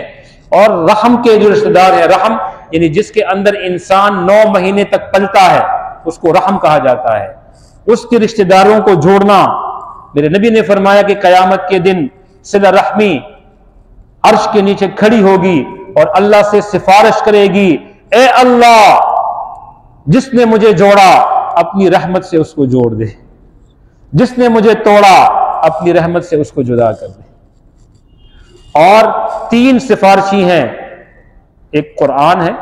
और रहम के जो रिश्तेदार है, रहम यानी जिसके अंदर इंसान 9 महीने तक पलता है उसको रहम कहा जाता है। उसके रिश्तेदारों को जोड़ना, मेरे नबी ने फरमाया कि कयामत के दिन सिला रहमी अर्श के नीचे खड़ी होगी और अल्लाह से सिफारिश करेगी, ए अल्लाह जिसने मुझे जोड़ा अपनी रहमत से उसको जोड़ दे, जिसने मुझे तोड़ा अपनी रहमत से उसको जुदा कर दे। और 3 सिफारिशी हैं, एक कुरान है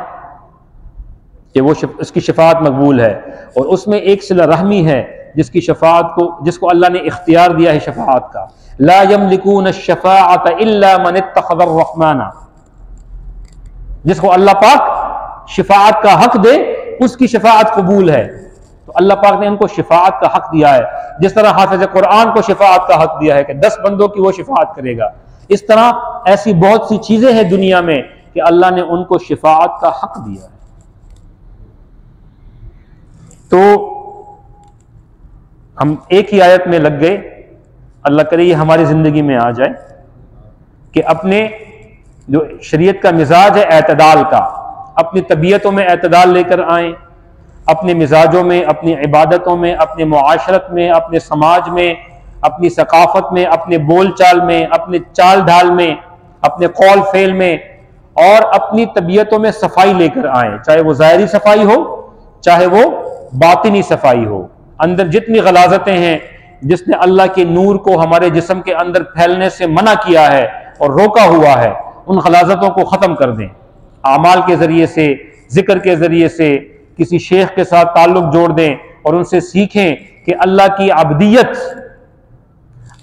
कि वो उसकी शफाअत मकबूल है, और उसमें एक सिला रहमी है जिसकी शफाअत को, जिसको अल्लाह ने इख्तियार दिया है शफाअत का। ला यमलिकून अश-शफाअत इल्ला मन इत्तखज़ अर्रहमाना, जिसको अल्लाह पाक शफाअत का हक दे उसकी शफाअत कबूल है। तो अल्लाह पाक ने उनको शफाअत का हक दिया है, जिस तरह हाफिज़ कुरान को शफाअत का हक दिया है कि 10 बंदों की वो शफाअत करेगा। इस तरह ऐसी बहुत सी चीजें हैं दुनिया में कि अल्लाह ने उनको शफाअत का हक दिया है। तो हम एक ही आयत में लग गए अल्लाह करे ये हमारी ज़िंदगी में आ जाए कि अपने जो शरीयत का मिजाज है एतदाल का, अपनी तबीयतों में एतदाल लेकर आएँ, अपने मिजाजों में, अपनी इबादतों में, अपने मुआशरत में, अपने समाज में, अपनी सकाफत में, अपने बोल चाल में, अपने चाल ढाल में, अपने कौल फेल में और अपनी तबीयतों में सफाई लेकर आए, चाहे वो ज़ाहिरी सफाई हो चाहे वो बातिनी सफाई हो। अंदर जितनी गलाजतें हैं, जिसने अल्लाह के नूर को हमारे जिस्म के अंदर फैलने से मना किया है और रोका हुआ है, उन गलाजतों को ख़त्म कर दें। आमाल के ज़रिए से, जिक्र के ज़रिए से किसी शेख के साथ ताल्लुक़ जोड़ दें और उनसे सीखें कि अल्लाह की अब्दियत,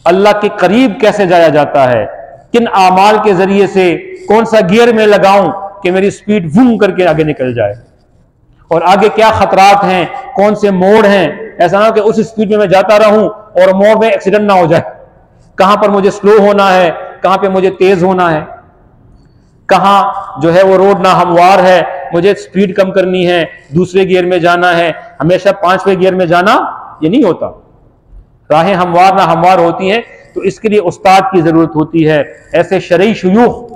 अल्लाह के करीब कैसे जाया जाता है, किन आमाल के ज़रिए से कौन सा गियर में लगाऊं कि मेरी स्पीड वूम करके आगे निकल जाए, और आगे क्या खतरात हैं, कौन से मोड़ हैं। ऐसा ना हो कि उस स्पीड में मैं जाता रहूं और मोड़ में एक्सीडेंट ना हो जाए। कहां पर मुझे स्लो होना है, कहां पे मुझे तेज होना है, कहां जो है वो रोड ना हमवार है, मुझे स्पीड कम करनी है, दूसरे गियर में जाना है, हमेशा 5वें गियर में जाना ये नहीं होता। राहें हमवार ना हमवार होती हैं, तो इसके लिए उस्ताद की जरूरत होती है। ऐसे शरई शुयूख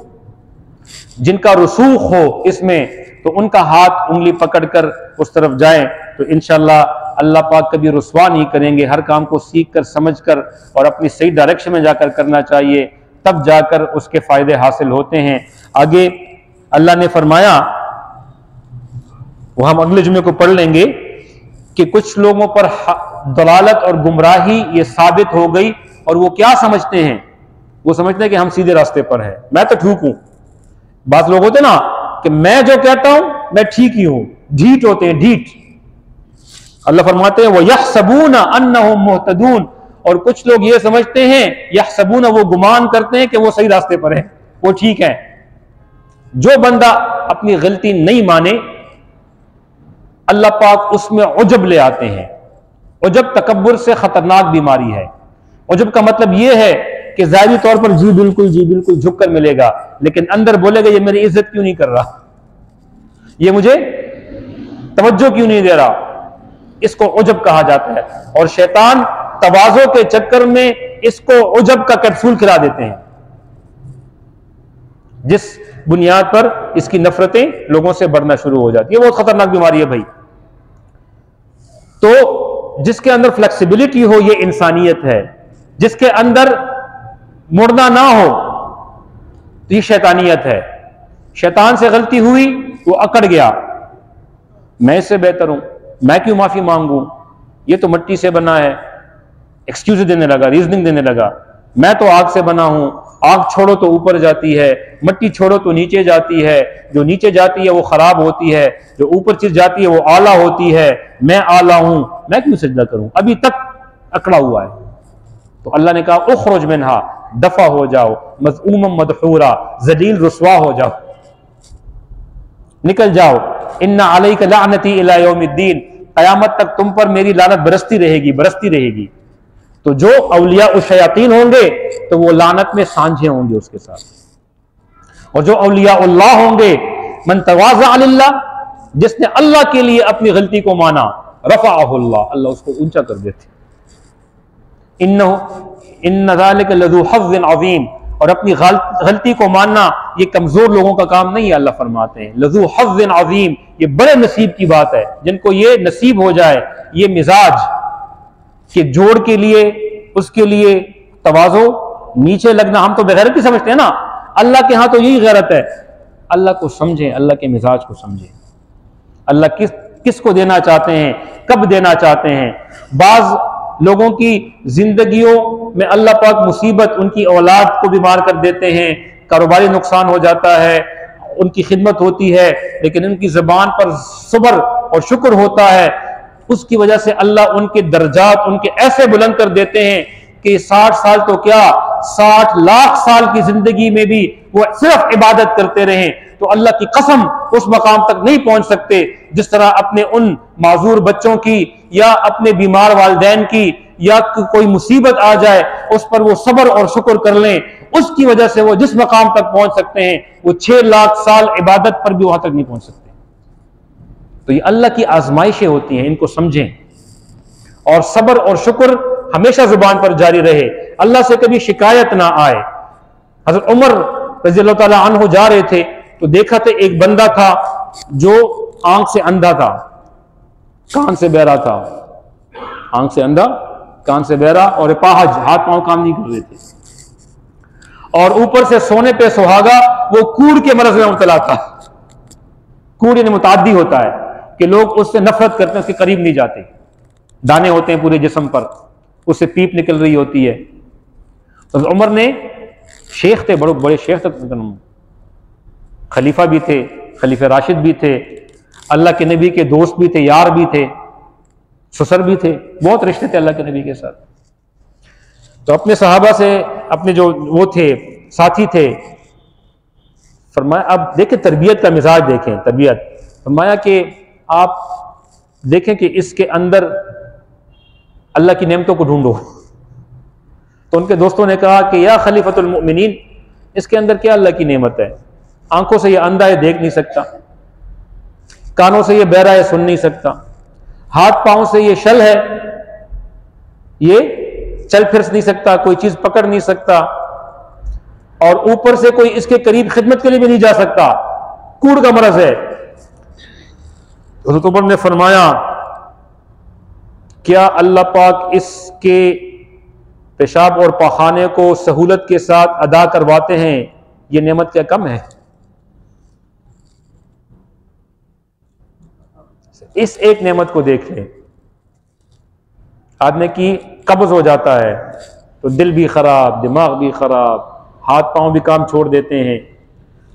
जिनका रसूख हो इसमें, तो उनका हाथ उंगली पकड़कर उस तरफ जाएं, तो इंशाअल्लाह अल्लाह पाक कभी रुसवा नहीं करेंगे। हर काम को सीख कर, समझ कर और अपनी सही डायरेक्शन में जाकर करना चाहिए, तब जाकर उसके फायदे हासिल होते हैं। आगे अल्लाह ने फरमाया, वो हम अगले जुम्मे को पढ़ लेंगे, कि कुछ लोगों पर दलालत और गुमराही ये साबित हो गई, और वो क्या समझते हैं, वो समझते हैं कि हम सीधे रास्ते पर हैं, मैं तो ठीक हूं। बात लोग होते ना कि मैं जो कहता हूं मैं ठीक ही हूं, ढीठ होते हैं, ढीठ। अल्लाह फरमाते हैं वो यहसबून अन्नहुम मुहतदून, और कुछ लोग ये समझते हैं, यहसबून वो गुमान करते हैं कि वो सही रास्ते पर है, वो ठीक है। जो बंदा अपनी गलती नहीं माने, अल्लाह पाक उसमें उजब ले आते हैं। उजब तकब्बुर से खतरनाक बीमारी है। उजब का मतलब यह है कि ज़ाहिरी तौर पर जी बिल्कुल झुक कर मिलेगा, लेकिन अंदर बोलेगा ये मेरी इज्जत क्यों नहीं कर रहा, ये मुझे तवज्जो क्यों नहीं दे रहा। इसको उजब कहा जाता है, और शैतान तवाज़ो के चक्कर में इसको उजब का कैप्सूल खिला देते हैं, जिस बुनियाद पर इसकी नफरतें लोगों से बढ़ना शुरू हो जाती है। बहुत खतरनाक बीमारी है भाई। तो जिसके अंदर फ्लेक्सिबिलिटी हो, ये इंसानियत है। जिसके अंदर मुड़ना ना हो, तो ये शैतानियत है। शैतान से गलती हुई, वो अकड़ गया, मैं इससे बेहतर हूं, मैं क्यों माफी मांगू, ये तो मिट्टी से बना है, एक्सक्यूज देने लगा, रीजनिंग देने लगा। मैं तो आग से बना हूं, आग छोड़ो तो ऊपर जाती है, मिट्टी छोड़ो तो नीचे जाती है, जो नीचे जाती है वो खराब होती है, जो ऊपर चीज जाती है वो आला होती है, मैं आला हूं, मैं क्यों सजदा करूं, अभी तक अकड़ा हुआ है। तो अल्लाह ने कहा उखरुज मिनहा, दफा हो जाओ, मज़ऊमम मदहूरा, जलील रुसवा हो जाओ, निकल जाओ। इन्ना अलैका लानती इला यौमिद्दीन, क़यामत तक तुम पर मेरी लानत बरसती रहेगी। तो जो औलिया उस शयातीन होंगे तो वो लानत में सांझे होंगे उसके साथ, और जो औलिया अल्लाह होंगे, मन तवाज़ा अलिल्लाह, जिसने अल्लाह के लिए अपनी गलती को माना, रफ़अहुल्लाह, अल्लाह उसको ऊंचा कर देते। इन्न ज़ालिका लज़ू हज़्ज़िन अज़ीम, और अपनी गलती को मानना ये कमजोर लोगों का काम नहीं है। अल्लाह फरमाते हैं लज़ू हज़्ज़िन अज़ीम, ये बड़े नसीब की बात है जिनको ये नसीब हो जाए, ये मिजाज के जोड़ के लिए, उसके लिए तवाज़ो, नीचे लगना। हम तो बेगैरती समझते हैं ना, अल्लाह के यहां तो यही गैरत है। अल्लाह को समझें, अल्लाह के मिजाज को समझें, अल्लाह किसको देना चाहते हैं, कब देना चाहते हैं। बाज लोगों की जिंदगियों में अल्लाह पाक मुसीबत, उनकी औलाद को बीमार कर देते हैं, कारोबारी नुकसान हो जाता है, उनकी खिदमत होती है लेकिन उनकी जबान पर सब्र और शुक्र होता है, उसकी वजह से अल्लाह उनके दर्जात उनके ऐसे बुलंद कर देते हैं कि 60 साल तो क्या, 60 लाख साल की जिंदगी में भी वो सिर्फ इबादत करते रहें तो अल्लाह की कसम उस मकाम तक नहीं पहुंच सकते जिस तरह अपने उन माजूर बच्चों की या अपने बीमार वालिदैन की या कोई मुसीबत आ जाए उस पर वो सब्र और शुक्र कर लें, उसकी वजह से वो जिस मकाम तक पहुंच सकते हैं वो 6 लाख साल इबादत पर भी वहां तक नहीं पहुंच सकते। तो ये अल्लाह की आजमाइशें होती हैं, इनको समझें और सब्र और शुक्र हमेशा जुबान पर जारी रहे। अल्लाह से कभी शिकायत ना आए। हज़रत उमर रज़ी अल्लाह ताला अन्हु जा रहे थे तो देखा थे एक बंदा था जो आंख से अंधा था, कान से बहरा था, आंख से अंधा, कान से बहरा और अपाहज, हाथ पांव काम नहीं कर रहे थे, और ऊपर से सोने पे सुहागा, वो कूड़ के मरज में मुब्तला था। कूड़ यानी मुताद्दी होता है कि लोग उससे नफरत करते हैं, उसके करीब नहीं जाते, दाने होते हैं पूरे जिस्म पर, उससे पीप निकल रही होती है। तो उमर ने, शेख थे, बड़े बड़े शेख थे, खलीफा भी थे, खलीफा राशिद भी थे, अल्लाह के नबी के दोस्त भी थे, यार भी थे, ससुर भी थे, बहुत रिश्ते थे अल्लाह के नबी के साथ। तो अपने सहाबा से, अपने जो वो थे साथी थे, फरमाया, अब देखें तरबियत का मिजाज देखें, तरबियत, फरमाया कि आप देखें कि इसके अंदर अल्लाह की नेमतों को ढूंढो। तो उनके दोस्तों ने कहा कि या खलीफतुल मुमिनीन, इसके अंदर क्या अल्लाह की नेमत है? आंखों से ये अंधा है, देख नहीं सकता, कानों से ये बहरा है, सुन नहीं सकता, हाथ पांव से ये शल है, ये चल फिर नहीं सकता, कोई चीज पकड़ नहीं सकता, और ऊपर से कोई इसके करीब खिदमत के लिए भी नहीं जा सकता, कूड़ का मरज है। हज़रत उमर ने फरमाया, क्या अल्लाह पाक इसके पेशाब और पखाने को सहूलत के साथ अदा करवाते हैं? ये नेमत क्या कम है? इस एक नेमत को देख लें, आदमी की कब्ज हो जाता है तो दिल भी खराब, दिमाग भी खराब, हाथ पांव भी काम छोड़ देते हैं।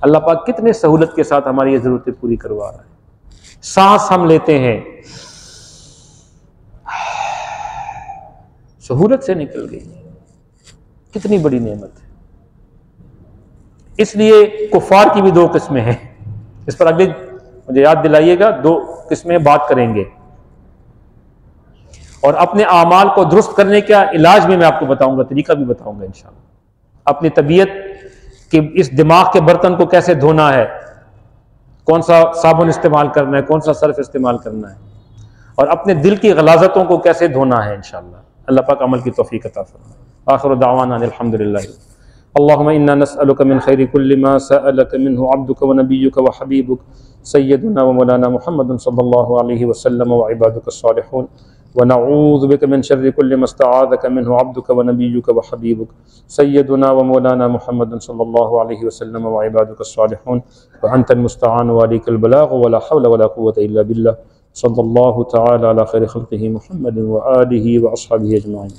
अल्लाह पाक कितने सहूलत के साथ हमारी ये जरूरतें पूरी करवा रहा है। सांस हम लेते हैं, सहूलत से निकल गई, कितनी बड़ी नेमत है। इसलिए कुफार की भी दो किस्में हैं, इस पर अगले मुझे याद दिलाइएगा, दो किस्में बात करेंगे, और अपने आमाल को दुरुस्त करने का इलाज भी मैं आपको बताऊंगा, तरीका भी बताऊंगा इंशाअल्लाह। अपनी तबीयत के इस दिमाग के बर्तन को कैसे धोना है, कौन सा साबुन इस्तेमाल करना है, कौन सा सर्फ इस्तेमाल करना है, और अपने दिल की गलाजतों को कैसे धोना है इंशाअल्लाह। अल्लाह पाक अमल की तौफीक अता फरमाए। आखिर दावाना अल्हम्दुलिल्लाह। अल्लाहुम्मा इन्ना नस्अलुका मिन खैरि कुल्लि मा सअलका मिन्हु अब्दुका व नबियुका व हबीबुक सय्यदुना व मौलाना मुहम्मदुन सल्लल्लाहु अलैहि वसल्लम व इबादुका सालिहून व नऊज़ु बिका मिन शर्रि कुल्लि मा इस्तआज़का मिन्हु अब्दुका व नबियुका व हबीबुक सय्यदुना व मौलाना मुहम्मदुन सल्लल्लाहु अलैहि वसल्लम व इबादुका सालिहून व अंतल मुस्तआन व अलैकल बलाग व ला हौला व ला कुव्वता इल्ला बिल्लाह। सल्लल्लाहु तआला अला खैरि खल्क़िही मुहम्मदिन व आलिही व अस्हाबिही अजमाईन।